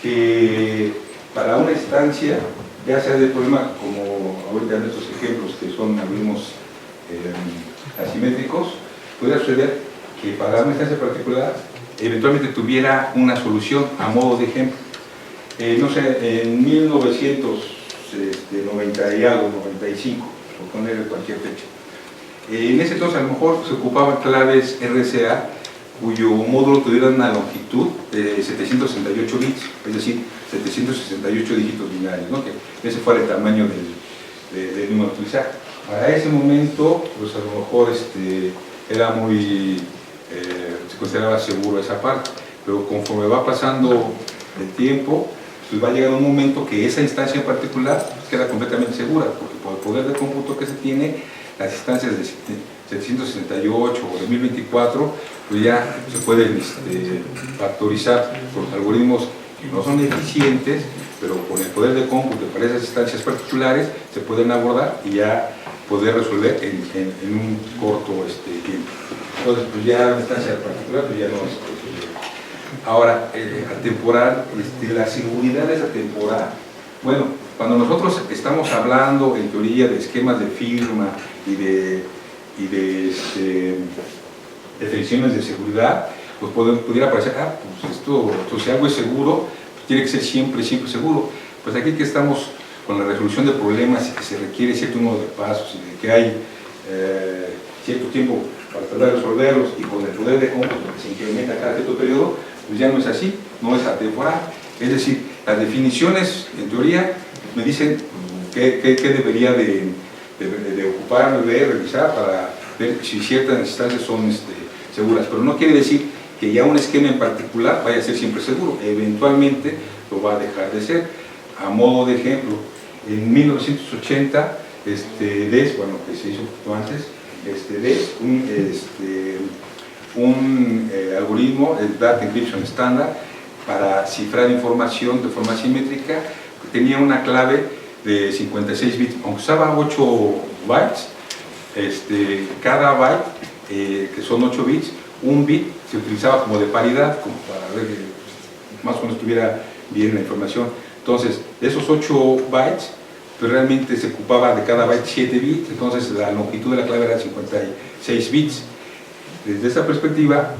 que para una instancia, ya sea de problema como ahorita en estos ejemplos que son algoritmos asimétricos, pudiera suceder que para una instancia particular eventualmente tuviera una solución a modo de ejemplo. No sé, en 1990 y algo, 95, por poner cualquier fecha. En ese entonces a lo mejor se ocupaban claves RSA cuyo módulo tuviera una longitud de 768 bits, es decir, 768 dígitos binarios, ¿no? Que ese fuera el tamaño del número a utilizar. Para ese momento, pues a lo mejor era muy, se consideraba seguro esa parte, pero conforme va pasando el tiempo, pues va a llegar un momento que esa instancia en particular pues, queda completamente segura, porque por el poder de cómputo que se tiene, las instancias de 768 o de 1024 pues ya se pueden factorizar con algoritmos que no son eficientes, pero con el poder de cómputo para esas instancias particulares se pueden abordar y ya poder resolver en un corto tiempo. Entonces, pues ya la instancia particular pues ya no es posible. Ahora, atemporal, la seguridad es atemporal. Bueno, cuando nosotros estamos hablando en teoría de esquemas de firma y de definiciones de seguridad, pues pudiera parecer, pues esto, si algo es seguro, pues tiene que ser siempre seguro. Pues aquí que estamos con la resolución de problemas y que se requiere cierto número de pasos y de que hay cierto tiempo para tratar de resolverlos y con el poder de cómputo que se incrementa cada cierto periodo, pues ya no es así, no es atemporal. Es decir, las definiciones, en teoría, me dicen qué debería de ocuparme, de revisar para ver si ciertas instancias son seguras, pero no quiere decir que ya un esquema en particular vaya a ser siempre seguro, eventualmente lo va a dejar de ser. A modo de ejemplo, en 1980, DES, bueno, que se hizo un poquito antes, DES, un algoritmo, el Data Encryption Standard, para cifrar información de forma simétrica, tenía una clave de 56 bits, aunque usaba 8 bytes, cada byte, que son 8 bits, un bit se utilizaba como de paridad, como para ver que más o menos estuviera bien la información. Entonces, de esos 8 bytes, pues realmente se ocupaba de cada byte 7 bits, entonces la longitud de la clave era 56 bits. Desde esa perspectiva,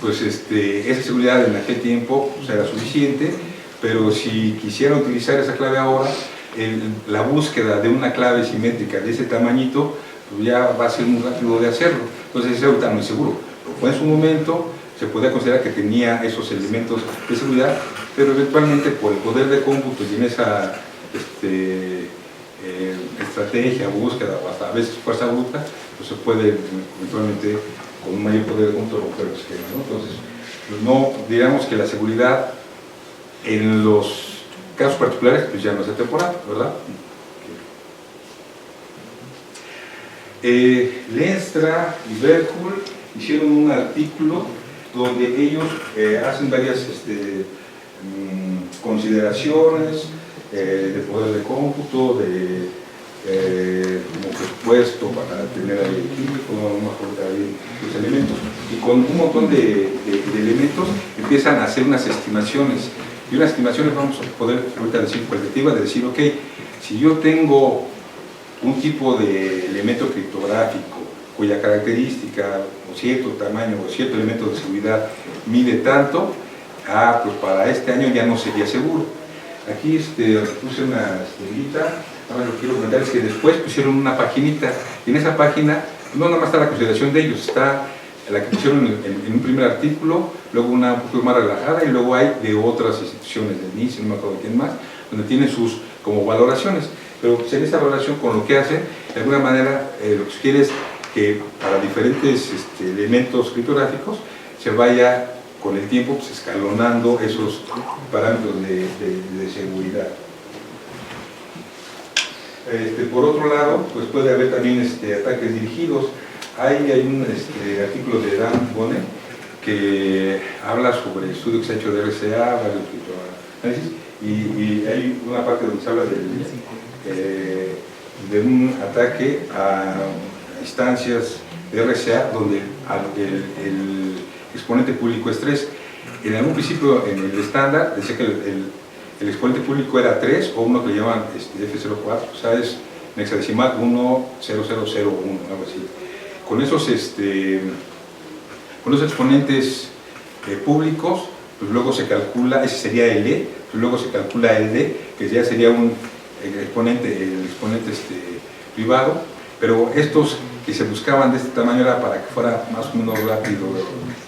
pues esa seguridad en aquel tiempo pues, era suficiente, pero si quisiera utilizar esa clave ahora, la búsqueda de una clave simétrica de ese tamañito, pues ya va a ser muy rápido de hacerlo. Entonces, eso ahorita no es seguro. Fue en su momento, se podía considerar que tenía esos elementos de seguridad, pero eventualmente por el poder de cómputo y en esa estrategia, búsqueda o hasta a veces fuerza bruta, pues se puede eventualmente con un mayor poder de cómputo romper el esquema, ¿no? Entonces, pues no digamos que la seguridad en los casos particulares pues ya no es atemporal, ¿verdad? Lenstra y Berghul hicieron un artículo donde ellos hacen varias consideraciones de poder de cómputo, como presupuesto para tener ahí equipo, los elementos, y con un montón de elementos empiezan a hacer unas estimaciones, y unas estimaciones vamos a poder ahorita decir cualitativa, de decir, ok, si yo tengo un tipo de elemento criptográfico cuya característica o cierto tamaño o cierto elemento de seguridad mide tanto, pues para este año ya no sería seguro. Aquí puse una estrellita. Ahora lo que quiero comentar es que después pusieron una paginita, y en esa página no nada más está la consideración de ellos, está la que pusieron en un primer artículo, luego una un poco más relajada, y luego hay de otras instituciones, de NICE, no me acuerdo de quién más, donde tienen sus como valoraciones, pero pues, en esa valoración con lo que hacen, de alguna manera lo que se quiere es que para diferentes elementos criptográficos se vaya con el tiempo pues, escalonando esos parámetros de seguridad. Por otro lado, pues puede haber también ataques dirigidos. Hay un artículo de Dan Bonnet que habla sobre el estudio que se ha hecho de RSA, varios criptoanálisis, y hay una parte donde se habla de un ataque a instancias de RSA donde el exponente público es 3. En algún principio, en el estándar, decía que el exponente público era 3 o uno que le llaman F04, o sea, es en hexadecimal 10001, algo así. Con esos exponentes públicos, pues luego se calcula, ese sería el E, pues luego se calcula el D, que ya sería el exponente privado, pero estos que se buscaban de este tamaño era para que fuera más o menos rápido,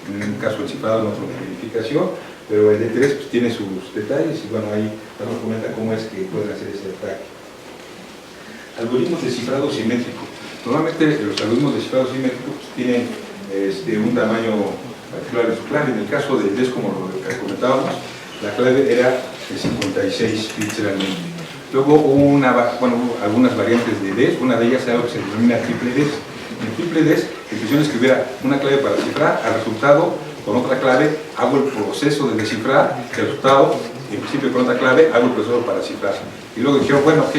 en un caso el cifrado, en otro de verificación, pero el D3 pues, tiene sus detalles, y bueno, ahí nos comenta cómo es que pueden hacer ese ataque. Algoritmos de cifrado simétrico. Normalmente los algoritmos de cifrado simétrico pues, tienen un tamaño particular de su clave. En el caso del DES, como lo comentábamos, la clave era de 56 bits realmente. Luego hubo algunas variantes de DES, una de ellas es algo que se denomina triple DES. En el triple DES, la intención es que hubiera una clave para cifrar, al resultado, con otra clave, hago el proceso de descifrar, el resultado, en principio con otra clave, hago el proceso para cifrar. Y luego dijeron, bueno, ok,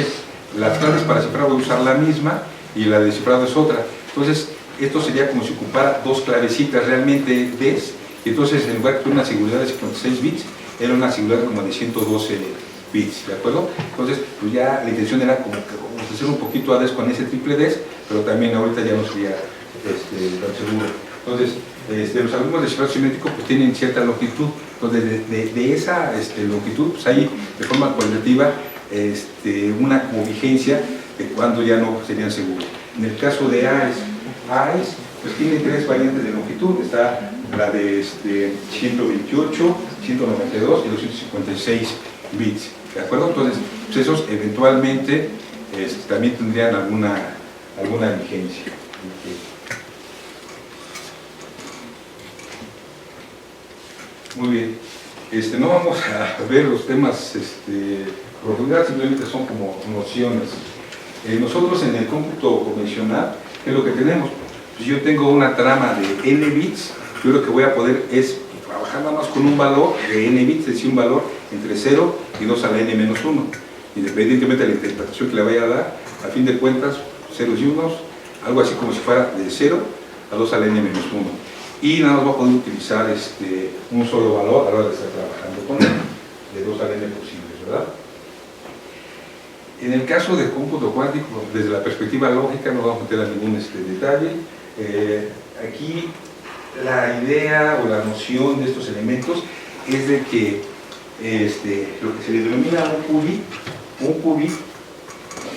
las claves para cifrar voy a usar la misma, y la de descifrado es otra. Entonces, esto sería como si ocupara dos clavecitas realmente DES, y entonces en lugar de una seguridad de 56 bits, era una seguridad como de 112 bits, ¿de acuerdo? Entonces, pues ya la intención era como que hacer un poquito a DES con ese triple DES, pero también ahorita ya no sería tan seguro. Entonces, los algoritmos de cifrado simétrico pues tienen cierta longitud, entonces de esa longitud, pues hay de forma cualitativa una como vigencia de cuándo ya no serían seguros. En el caso de AES pues tiene tres variantes de longitud, está la de 128, 192 y 256 bits, ¿de acuerdo? Entonces, pues esos eventualmente también tendrían alguna vigencia. Muy bien. No vamos a ver los temas profundidad, simplemente son como nociones. Nosotros en el cómputo convencional, ¿qué es lo que tenemos? Pues yo tengo una trama de n bits, yo lo que voy a poder es trabajar nada más con un valor de n bits, es decir, un valor entre 0 y 2 a la n menos 1, independientemente de la interpretación que le vaya a dar, a fin de cuentas, ceros y unos, algo así como si fuera de 0 a 2 a la n menos 1. Y nada más voy a poder utilizar un solo valor a la hora de estar trabajando con él, de 2 a la n posibles, ¿verdad? En el caso del cómputo cuántico, desde la perspectiva lógica, no vamos a meter a ningún detalle. Aquí la idea o la noción de estos elementos es de que lo que se le denomina un qubit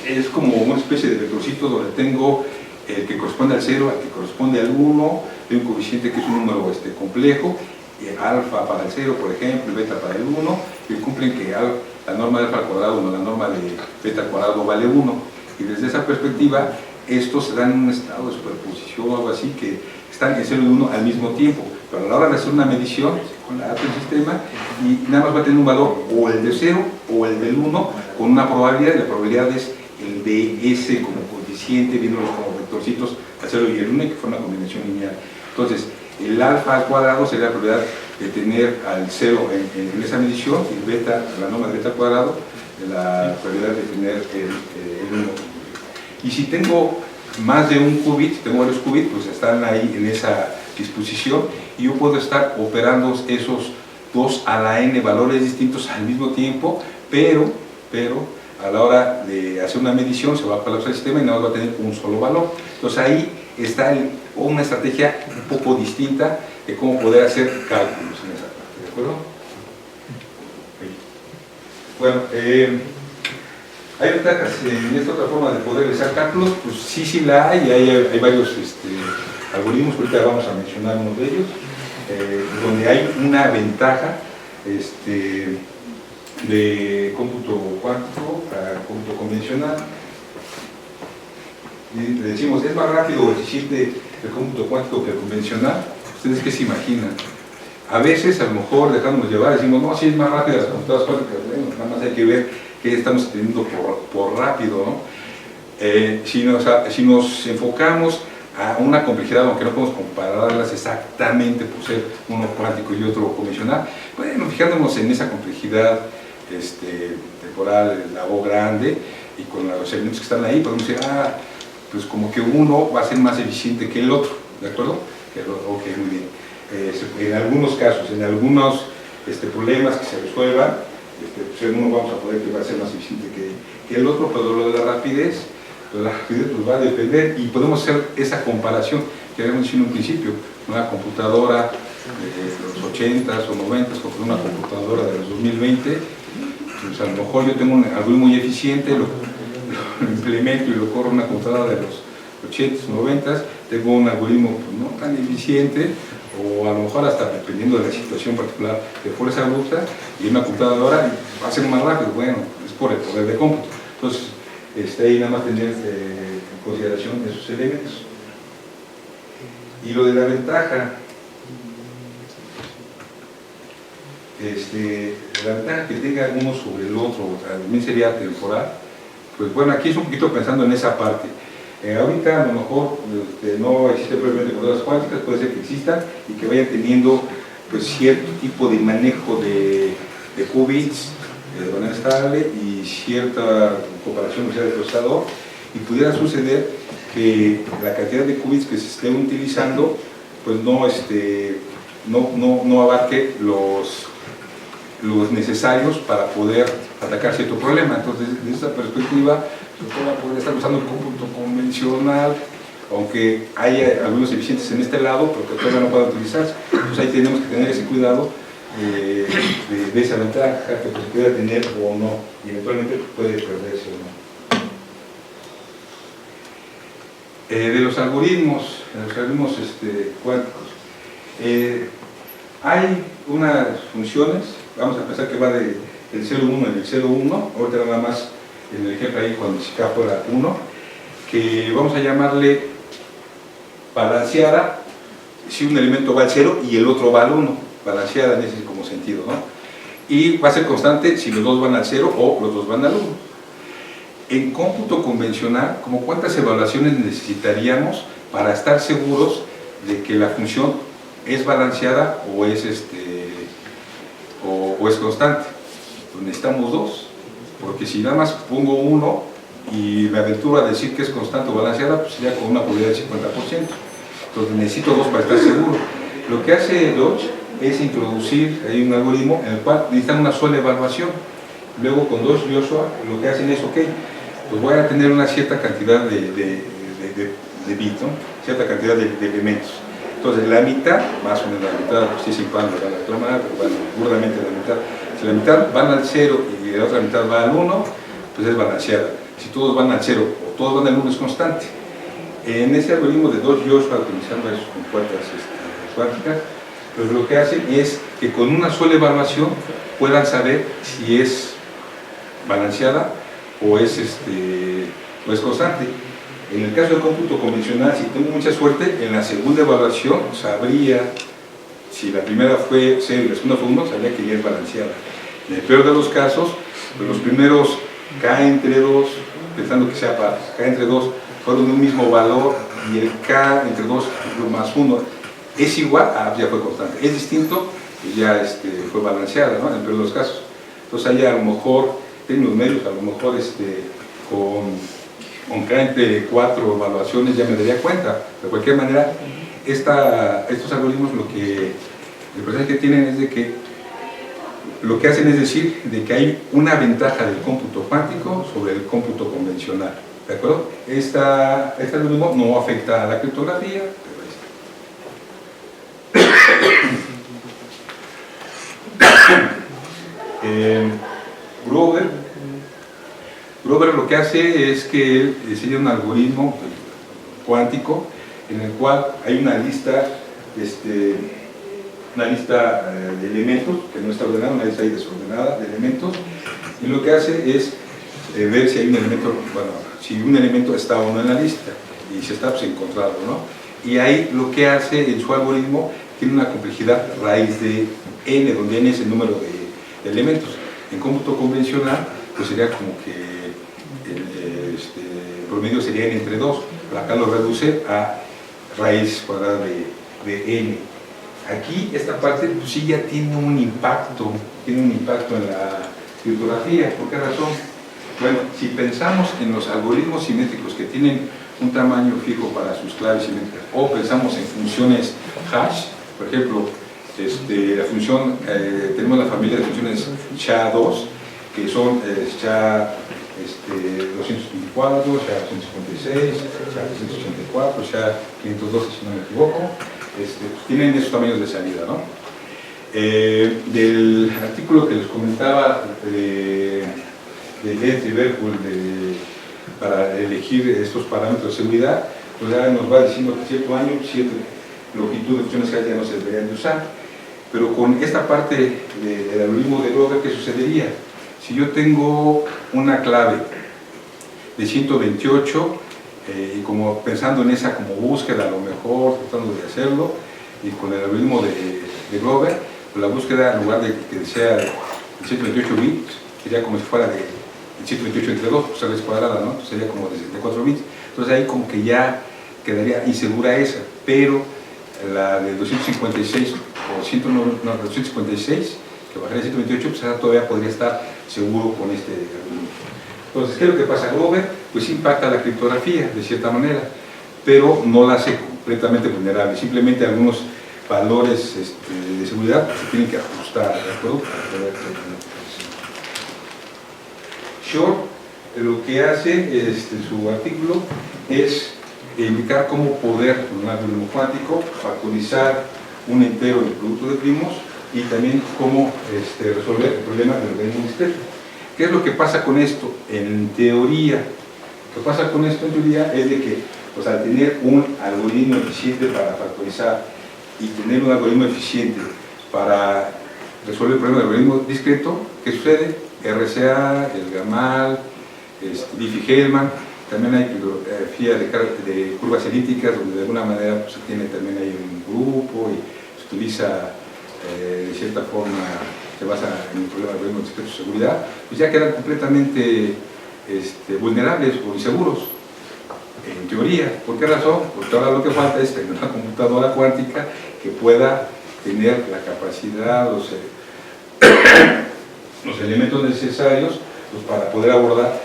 es como una especie de vectorcito donde tengo el que corresponde al 0, al que corresponde al 1, de un coeficiente que es un número complejo, alfa para el 0, por ejemplo, y beta para el 1, que cumplen que la norma de alfa al cuadrado o la norma de beta al cuadrado vale 1. Y desde esa perspectiva, estos se dan en un estado de superposición o algo así, que están en 0 y 1 al mismo tiempo. Pero a la hora de hacer una medición, con la data del sistema, y nada más va a tener un valor o el de 0 o el del 1, con una probabilidad, y la probabilidad es el de ese como coeficiente, viéndolos como vectorcitos al 0 y el 1, que fue una combinación lineal. Entonces, el alfa al cuadrado sería la probabilidad de tener al 0 en esa medición, y beta, la norma de beta al cuadrado, la probabilidad de tener el 1. Y si tengo más de un qubit, tengo varios qubits, pues están ahí en esa disposición, y yo puedo estar operando esos 2 a la n valores distintos al mismo tiempo, pero a la hora de hacer una medición se va a colapsar el sistema y nada más va a tener un solo valor. Entonces ahí está una estrategia un poco distinta de cómo poder hacer cálculos en esa parte, ¿de acuerdo? Bueno, ¿hay ventajas en esta otra forma de poder realizar cálculos? Pues sí la hay, hay varios algoritmos, ahorita vamos a mencionar uno de ellos, donde hay una ventaja de cómputo cuántico a cómputo convencional. Y le decimos, ¿es más rápido o eficiente el cómputo cuántico que el convencional? ¿Ustedes qué se imaginan? A veces, a lo mejor, dejándonos llevar, decimos, no, sí es más rápido las computadoras cuánticas. Bueno, nada más hay que ver qué estamos entendiendo por rápido, ¿no? Si nos enfocamos a una complejidad, aunque no podemos compararlas exactamente por ser uno cuántico y otro convencional, bueno, fijándonos en esa complejidad temporal, la O grande, y con los elementos que están ahí, podemos decir, pues como que uno va a ser más eficiente que el otro, ¿de acuerdo? Ok, muy bien. En algunos casos, en algunos problemas que se resuelvan, pues uno vamos a poder que va a ser más eficiente que el otro, pero lo de la rapidez pues va a depender, y podemos hacer esa comparación que habíamos dicho en un principio, una computadora de los 80s o 90s contra una computadora de los 2020, pues a lo mejor yo tengo un algoritmo muy eficiente, lo implemento y lo corro en una computadora de los 80s, 90s, tengo un algoritmo pues, no tan eficiente, o a lo mejor hasta dependiendo de la situación particular de fuerza bruta, y una computadora va a ser más rápido. Bueno, es por el poder de cómputo. Entonces, ahí nada más tener en consideración esos elementos. Y lo de la ventaja, la ventaja que tenga uno sobre el otro, también sería temporal. Pues bueno, aquí es un poquito pensando en esa parte. Ahorita a lo mejor no existe propiamente computadoras cuánticas, puede ser que existan y que vayan teniendo pues, cierto tipo de manejo de qubits de manera estable y cierta comparación de procesador, y pudiera suceder que la cantidad de qubits que se estén utilizando pues no abarque los necesarios para poder atacar cierto problema. Entonces, desde esa perspectiva, se puede estar usando el cómputo convencional, aunque haya algunos eficientes en este lado, pero que todavía no puedan utilizarse. Entonces ahí tenemos que tener ese cuidado de esa ventaja que pues, se pueda tener o no, y eventualmente puede perderse o no. De los algoritmos cuánticos, hay unas funciones, vamos a pensar que va del 0,1 en el 0,1, ahorita nada más en el ejemplo ahí cuando si acá fuera 1, que vamos a llamarle balanceada si un elemento va al 0 y el otro va al 1, balanceada en ese como sentido, ¿no? y va a ser constante si los dos van al 0 o los dos van al 1. En cómputo convencional, ¿como cuántas evaluaciones necesitaríamos para estar seguros de que la función es balanceada o es, o es constante? Pues necesitamos 2, porque si nada más pongo 1 y me aventuro a decir que es constante o balanceada, pues sería con una probabilidad del 50%. Entonces necesito 2 para estar seguro. Lo que hace Dodge es introducir ahí un algoritmo en el cual necesitan una sola evaluación. Luego con Dodge y Joshua lo que hacen es, ok, pues voy a tener una cierta cantidad de bits, ¿no? Cierta cantidad de elementos. Entonces la mitad, más o menos la mitad, pues sí se van a reclamar, pero bueno, burdamente la mitad. Si la mitad van al 0 y la otra mitad va al 1, pues es balanceada. Si todos van al 0 o todos van al 1 es constante. En ese algoritmo de Dodge y Joshua, utilizando esas compuertas cuánticas, pues lo que hacen es que con una sola evaluación puedan saber si es balanceada o es constante. En el caso del cómputo convencional, si tengo mucha suerte, en la segunda evaluación sabría, si la primera fue 0 y la segunda fue 1, sabría que ya es balanceada. En el peor de los casos, pues los primeros K entre 2, pensando que sea par, K entre 2 fueron de un mismo valor y el K entre 2 más 1 es igual, ya fue constante. Es distinto, y ya fue balanceada, ¿no? En el peor de los casos. Entonces ahí a lo mejor, en los medios, a lo mejor con K entre 4 evaluaciones ya me daría cuenta. De cualquier manera, estos algoritmos el proceso que tienen es de que lo que hacen es decir de que hay una ventaja del cómputo cuántico sobre el cómputo convencional. ¿De acuerdo? Este algoritmo no afecta a la criptografía, pero ahí está. Grover lo que hace es que él diseña un algoritmo cuántico en el cual hay una lista de elementos que no está ordenada, una lista ahí desordenada de elementos, y lo que hace es ver si hay un elemento, bueno, si un elemento está o no en la lista, y si está, pues encontrarlo, ¿no? Y ahí lo que hace en su algoritmo tiene una complejidad raíz de n, donde n es el número de elementos. En cómputo convencional, pues sería como que el promedio sería n entre 2, pero acá lo reduce a raíz cuadrada de n. Aquí esta parte pues sí ya tiene un impacto en la criptografía. ¿Por qué razón? Bueno, si pensamos en los algoritmos simétricos que tienen un tamaño fijo para sus claves simétricas, o pensamos en funciones hash, por ejemplo, la función, tenemos la familia de funciones SHA-2, que son SHA 224, SHA-256, SHA-384, SHA-512, si no me equivoco, tienen esos tamaños de salida, ¿no? Del artículo que les comentaba de Lettre y Berkul para elegir estos parámetros de seguridad, pues ya nos va diciendo que cierto año, cierta longitud de funciones que ya no se deberían de usar. Pero con esta parte del algoritmo de Grover, ¿qué sucedería? Si yo tengo una clave de 128 y como pensando en esa como búsqueda, a lo mejor tratando de hacerlo, y con el algoritmo de Grover, pues la búsqueda en lugar de que sea de 128 bits, sería como si fuera de 128 entre 2, pues raíz cuadrada, ¿no? Entonces sería como de 64 bits. Entonces ahí como que ya quedaría insegura esa, pero la de 256 o 256, que bajaría a 128, pues todavía podría estar seguro con este algoritmo. Entonces, ¿qué es lo que pasa? Grover pues impacta la criptografía de cierta manera, pero no la hace completamente vulnerable, simplemente algunos valores de seguridad se tienen que ajustar al producto. Shor lo que hace su artículo es indicar cómo poder, con un algoritmo cuántico, factorizar un entero del producto de primos y también cómo resolver el problema del organismo discreto. ¿Qué es lo que pasa con esto? En teoría, lo que pasa con esto en teoría es de que, pues, al tener un algoritmo eficiente para factorizar y tener un algoritmo eficiente para resolver el problema del algoritmo discreto, ¿qué sucede? RCA, el Gamal, Diffie-Hellman, también hay criptografía de curvas elípticas, donde de alguna manera pues, se tiene también ahí un grupo y se utiliza de cierta forma se basa en el problema del algoritmo discreto de seguridad, pues ya quedan completamente vulnerables o inseguros, en teoría. ¿Por qué razón? Porque ahora lo que falta es tener una computadora cuántica que pueda tener la capacidad, los elementos necesarios pues, para poder abordar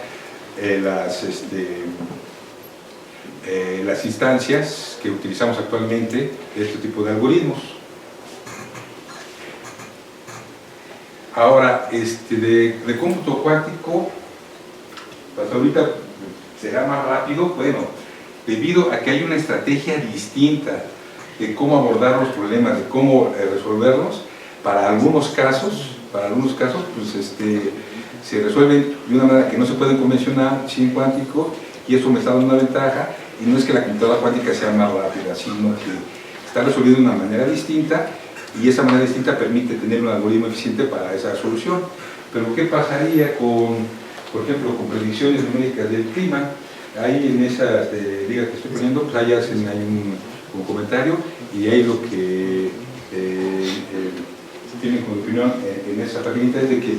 las instancias que utilizamos actualmente de este tipo de algoritmos. Ahora, de cómputo cuántico, pues ahorita será más rápido, bueno, debido a que hay una estrategia distinta de cómo abordar los problemas, de cómo resolverlos. Para algunos casos, pues se resuelven de una manera que no se puede convencional, sin cuántico, y eso me está dando una ventaja, y no es que la computadora cuántica sea más rápida, sino que está resolviendo de una manera distinta, y esa manera distinta permite tener un algoritmo eficiente para esa solución. Pero ¿qué pasaría con, por ejemplo, con predicciones numéricas del clima? Ahí en esa liga que estoy poniendo, pues ahí hacen un comentario, y ahí lo que tienen como opinión en esa paginita es de que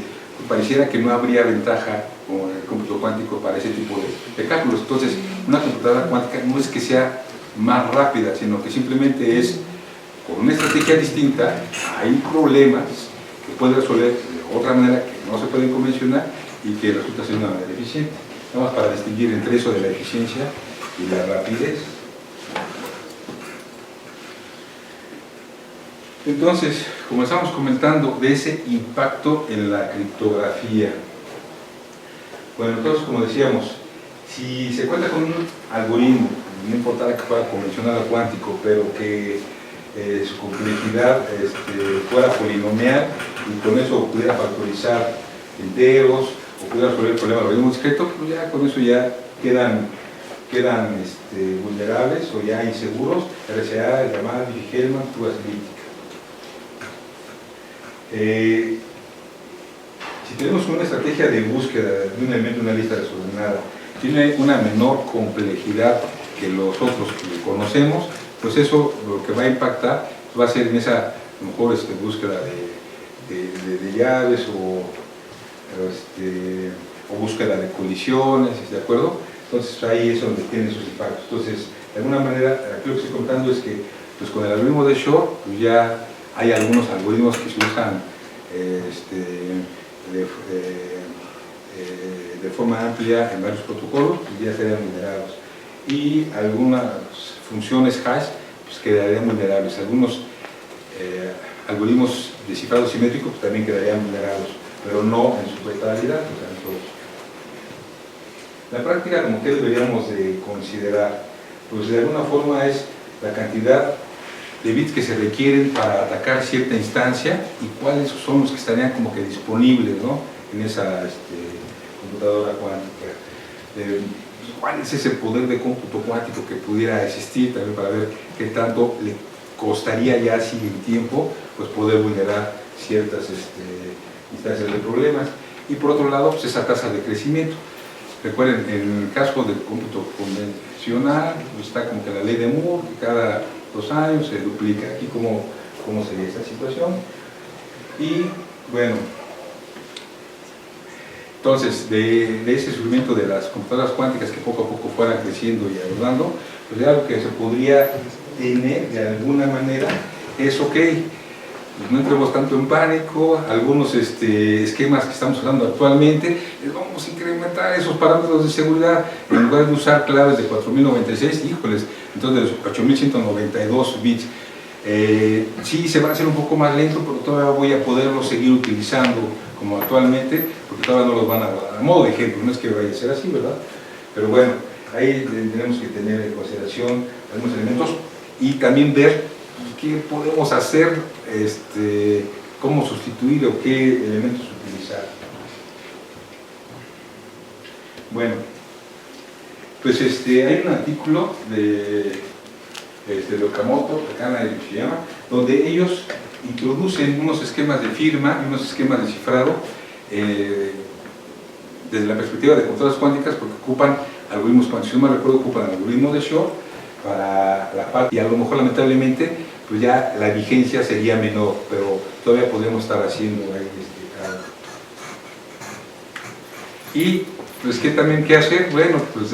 pareciera que no habría ventaja con el cómputo cuántico para ese tipo de cálculos. Entonces, una computadora cuántica no es que sea más rápida, sino que simplemente es, con una estrategia distinta, hay problemas que puede resolver de otra manera que no se pueden convencionar y que resulta ser una manera eficiente. Vamos para distinguir entre eso de la eficiencia y la rapidez. Entonces, como estamos comentando, de ese impacto en la criptografía. Bueno, entonces, como decíamos, si se cuenta con un algoritmo, no importa que fuera convencional o cuántico, pero que su complejidad fuera polinomial y con eso pudiera factorizar enteros o pudiera resolver el problema del algoritmo discreto, pues ya con eso ya quedan vulnerables o ya inseguros. RSA, llamada Diffie-Hellman, probabilistica. Si tenemos una estrategia de búsqueda de un elemento en una lista desordenada, tiene una menor complejidad que los otros que conocemos, pues eso lo que va a impactar va a ser en esa, a lo mejor, búsqueda de llaves o búsqueda de colisiones, ¿de acuerdo? Entonces ahí es donde tiene esos impactos. Entonces, de alguna manera, aquí lo que estoy contando es que pues, con el algoritmo de Shor, pues ya hay algunos algoritmos que se usan de forma amplia en varios protocolos, y ya serían vulnerados. Y algunas funciones hash pues, quedarían vulnerables. Algunos algoritmos de cifrado simétrico pues, también quedarían vulnerados, pero no en su totalidad, o sea, en todos. La práctica, como que deberíamos de considerar, pues de alguna forma es la cantidad de bits que se requieren para atacar cierta instancia y cuáles son los que estarían como que disponibles, ¿no? En esa computadora cuántica. ¿Cuál es ese poder de cómputo cuántico que pudiera existir también para ver qué tanto le costaría ya así en tiempo pues poder vulnerar ciertas instancias de problemas? Y por otro lado, pues esa tasa de crecimiento. Recuerden, en el caso del cómputo convencional, pues está como que la ley de Moore, que cada 2 años se duplica. Aquí cómo sería esta situación. Y bueno, entonces de ese surgimiento de las computadoras cuánticas que poco a poco fueran creciendo y abordando, pues ya lo que se podría tener de alguna manera es ok, pues no entremos tanto en pánico, algunos esquemas que estamos usando actualmente, les vamos a incrementar esos parámetros de seguridad, en lugar de usar claves de 4096, híjoles, entonces 8192 bits. Sí, se va a hacer un poco más lento, pero todavía voy a poderlo seguir utilizando como actualmente, porque todavía no los van a guardar. A modo de ejemplo, no es que vaya a ser así, ¿verdad? Pero bueno, ahí tenemos que tener en consideración algunos elementos y también ver qué podemos hacer, cómo sustituir o qué elementos utilizar. Bueno, pues hay un artículo de Okamoto, Takana y Yoshiyama, donde ellos introducen unos esquemas de firma y unos esquemas de cifrado desde la perspectiva de computadoras cuánticas, porque ocupan algoritmos cuánticos. Si no me recuerdo, ocupan algoritmos de Shor para la parte, y a lo mejor lamentablemente pues ya la vigencia sería menor, pero todavía podemos estar haciendo ahí algo. Y pues ¿qué hacer? Bueno, pues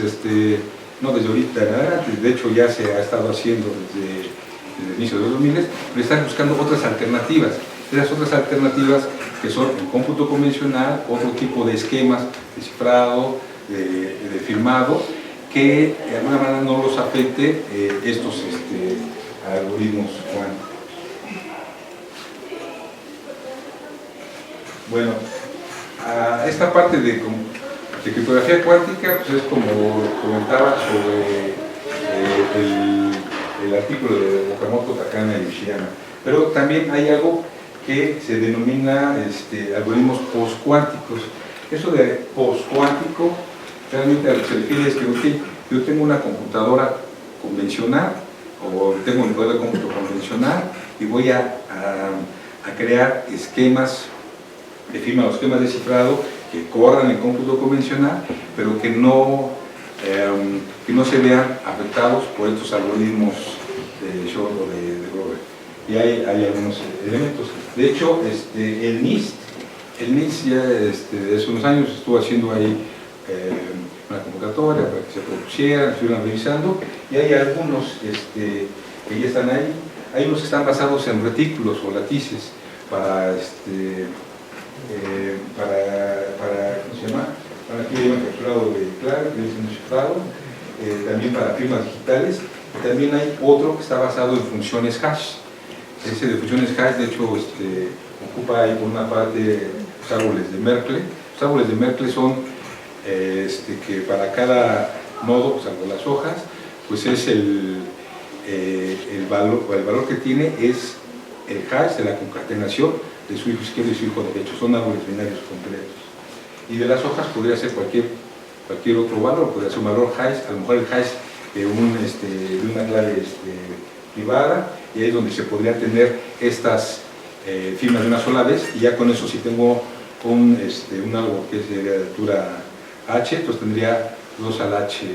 no desde ahorita en adelante, de hecho ya se ha estado haciendo desde el inicio de los 2000, pero están buscando otras alternativas. Esas otras alternativas que son el cómputo convencional, otro tipo de esquemas de cifrado, de firmado, que de alguna manera no los afecte estos algoritmos cuánticos. Bueno, esta parte de criptografía cuántica pues es como comentaba sobre el artículo de Okamoto, Takana y Yoshiyama, pero también hay algo que se denomina algoritmos postcuánticos. Eso de postcuántico realmente a lo que se refiere es que okay, yo tengo una computadora convencional o tengo un poder de cómputo convencional y voy a crear esquemas de firma, los esquemas de cifrado que corran en cómputo convencional, pero que no se vean afectados por estos algoritmos de Shor o de Grover. Y hay algunos elementos. De hecho, el NIST ya desde hace unos años estuvo haciendo ahí una convocatoria para que se propusieran, estuvieran revisando, y hay algunos que ya están ahí. Hay unos que están basados en retículos o latices para ¿cómo se llama? Para aquí hay un encapsulado de clave, que es un cifrado, también para firmas digitales, y también hay otro que está basado en funciones hash. Ese de funciones hash, de hecho, ocupa ahí por una parte los árboles de Merkle. Los árboles de Merkle son que para cada nodo, salvo las hojas, pues es el valor que tiene es el hash de la concatenación de su hijo izquierdo y su hijo derecho. Son árboles binarios completos. Y de las hojas podría ser cualquier otro valor, podría ser un valor hash, a lo mejor el hash de una clave privada, y ahí es donde se podría tener estas firmas de una sola vez, y ya con eso si tengo un árbol que es de altura h, pues tendría 2 al h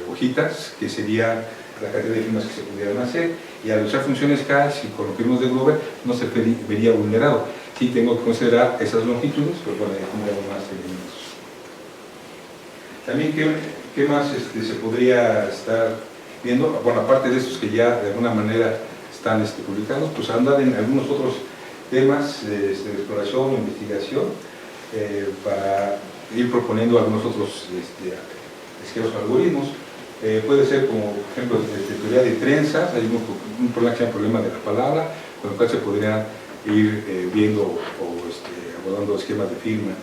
hojitas, que sería la cantidad de firmas que se pudieran hacer, y al usar funciones hash y con los firmas de Grover no se vería vulnerado. Sí tengo que considerar esas longitudes, pero bueno, ya tendríamos más elementos. También, ¿qué más se podría estar viendo? Bueno, aparte de estos que ya de alguna manera están publicados, pues andar en algunos otros temas de exploración o investigación para ir proponiendo algunos otros esquemas o algoritmos. Puede ser como, por ejemplo, teoría de trenzas. Hay un problema que se llama problema de la palabra, con el cual se podría ir viendo o abordando esquemas de firma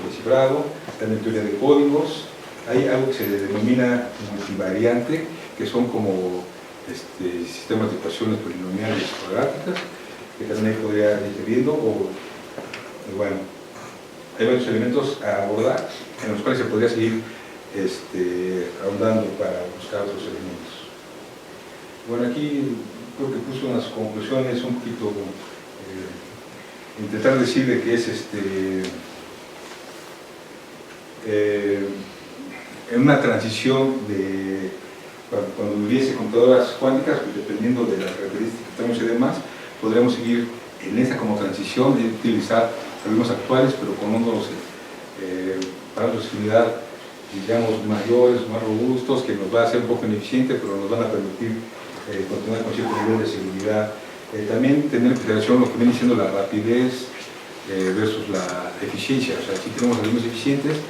o de cifrado. También teoría de códigos. Hay algo que se denomina multivariante, que son como sistemas de ecuaciones polinomiales cuadráticas, que también podría ir viendo, bueno, hay varios elementos a abordar en los cuales se podría seguir ahondando para buscar otros elementos. Bueno, aquí creo que puse unas conclusiones un poquito, intentar decir de que es en una transición de cuando hubiese computadoras cuánticas, pues dependiendo de las características que tenemos y demás, podríamos seguir en esa como transición de utilizar algoritmos actuales, pero con unos parámetros de seguridad, digamos, mayores, más robustos, que nos va a hacer un poco ineficiente, pero nos van a permitir continuar con cierto nivel de seguridad. También tener en consideración lo que viene siendo la rapidez versus la eficiencia. O sea, sí tenemos algoritmos eficientes,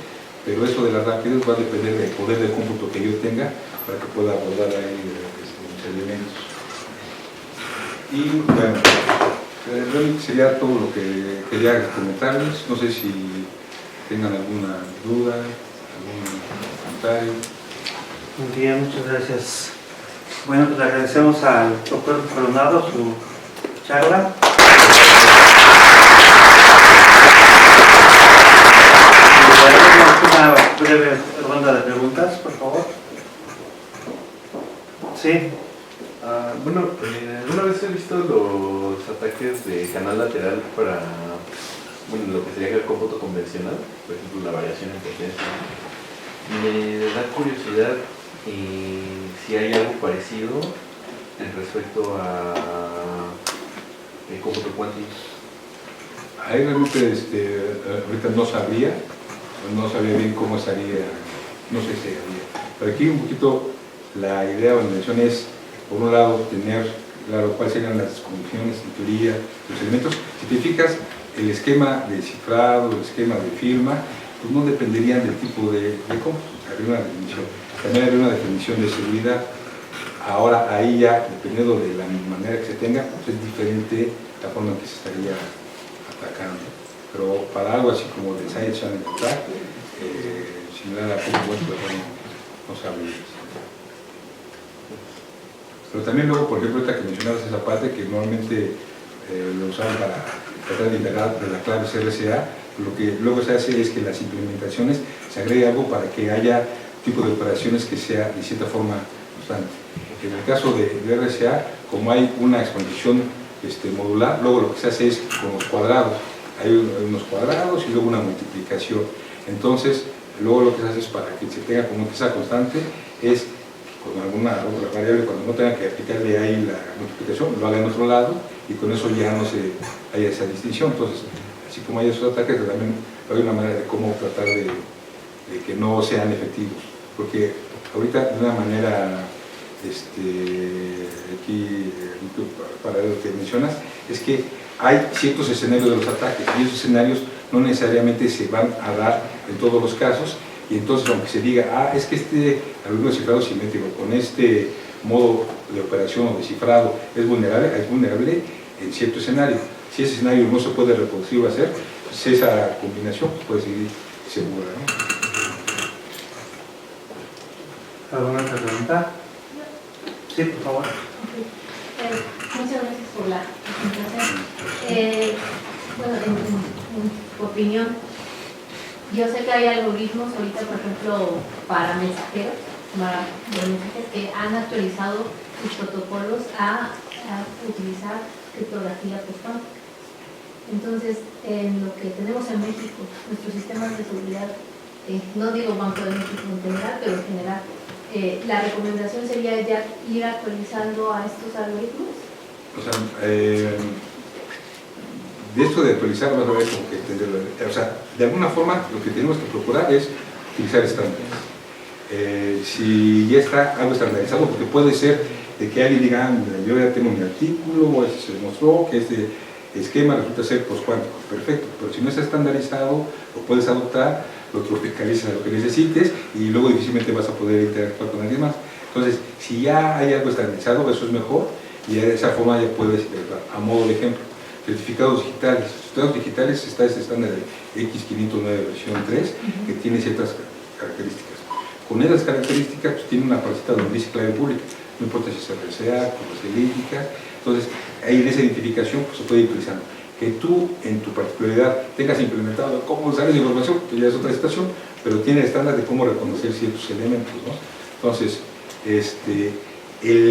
pero eso de la rapidez va a depender del poder de cómputo que yo tenga para que pueda abordar ahí los elementos. Y bueno, realmente sería todo lo que quería comentarles. No sé si tengan alguna duda, algún comentario. Muy bien, muchas gracias. Bueno, pues le agradecemos al doctor Coronado su charla. Una breve ronda de preguntas, por favor. Sí. Bueno, alguna vez he visto los ataques de canal lateral para lo que sería el cómputo convencional, por ejemplo la variación en potencia. Me da curiosidad si hay algo parecido respecto a cómputo cuántico? Ahí realmente ahorita no sabría bien cómo estaría, no sé si haría. Pero aquí un poquito la idea o la intención es, por un lado, tener claro cuáles serían las condiciones, en teoría, los elementos. Si te fijas, el esquema de cifrado, el esquema de firma, pues no dependerían del tipo de cómputo. Habría una definición. También habría una definición de seguridad. Ahora, ahí ya, dependiendo de la manera que se tenga, pues es diferente la forma en que se estaría atacando. Pero para algo así como de Science Channel Attack, similar a cómputo cuántico, no sabría. Pero también luego, por ejemplo, ahorita que mencionabas esa parte que normalmente lo usaban para tratar de integrar de la clave CRCA, lo que luego se hace es que en las implementaciones se agregue algo para que haya tipo de operaciones que sea de cierta forma constante. En el caso de RCA, como hay una expansión modular, luego lo que se hace es con los cuadrados. Hay unos cuadrados y luego una multiplicación. Entonces, luego lo que se hace es para que se tenga como que sea constante, es con alguna otra variable, cuando no tenga que aplicarle ahí la multiplicación, lo haga en otro lado y con eso ya no se haya esa distinción. Entonces, así como hay esos ataques, también hay una manera de cómo tratar de que no sean efectivos. Porque ahorita, de una manera, aquí, para lo que mencionas, es que hay ciertos escenarios de los ataques y esos escenarios no necesariamente se van a dar en todos los casos. Y entonces, aunque se diga, es que este algoritmo de cifrado simétrico con este modo de operación o de cifrado es vulnerable en cierto escenario. Si ese escenario no se puede reproducir o hacer, pues esa combinación puede seguir segura, ¿no? ¿Alguna otra pregunta? Sí, por favor. Okay. Muchas gracias por la presentación. Bueno, en tu opinión, yo sé que hay algoritmos ahorita, por ejemplo, para mensajeros, para los mensajes que han actualizado sus protocolos a utilizar criptografía post-cuántica. Entonces, en lo que tenemos en México, nuestros sistemas de seguridad, no digo Banco de México en general, pero en general, la recomendación sería ya ir actualizando a estos algoritmos. O sea, de esto de actualizar, vas a ver como que o sea, de alguna forma lo que tenemos que procurar es utilizar estándares. Si ya está algo estandarizado, porque puede ser de que alguien diga, yo ya tengo mi artículo, se demostró que este esquema resulta ser postcuántico, perfecto, pero si no está estandarizado, lo puedes adoptar, lo tropicalizas a lo que necesites y luego difícilmente vas a poder interactuar con alguien más. Entonces, si ya hay algo estandarizado, eso es mejor y de esa forma ya puedes, a modo de ejemplo, certificados digitales. Certificados digitales está este estándar de X509 versión 3 que tiene ciertas características. Con esas características pues, tiene una partita donde dice clave pública, no importa si es RCA, como es elíptica. Entonces, ahí en esa identificación pues, se puede ir utilizando. Que tú, en tu particularidad, tengas implementado cómo usar esa información, que ya es otra situación, pero tiene el estándar de cómo reconocer ciertos elementos, ¿no? Entonces, el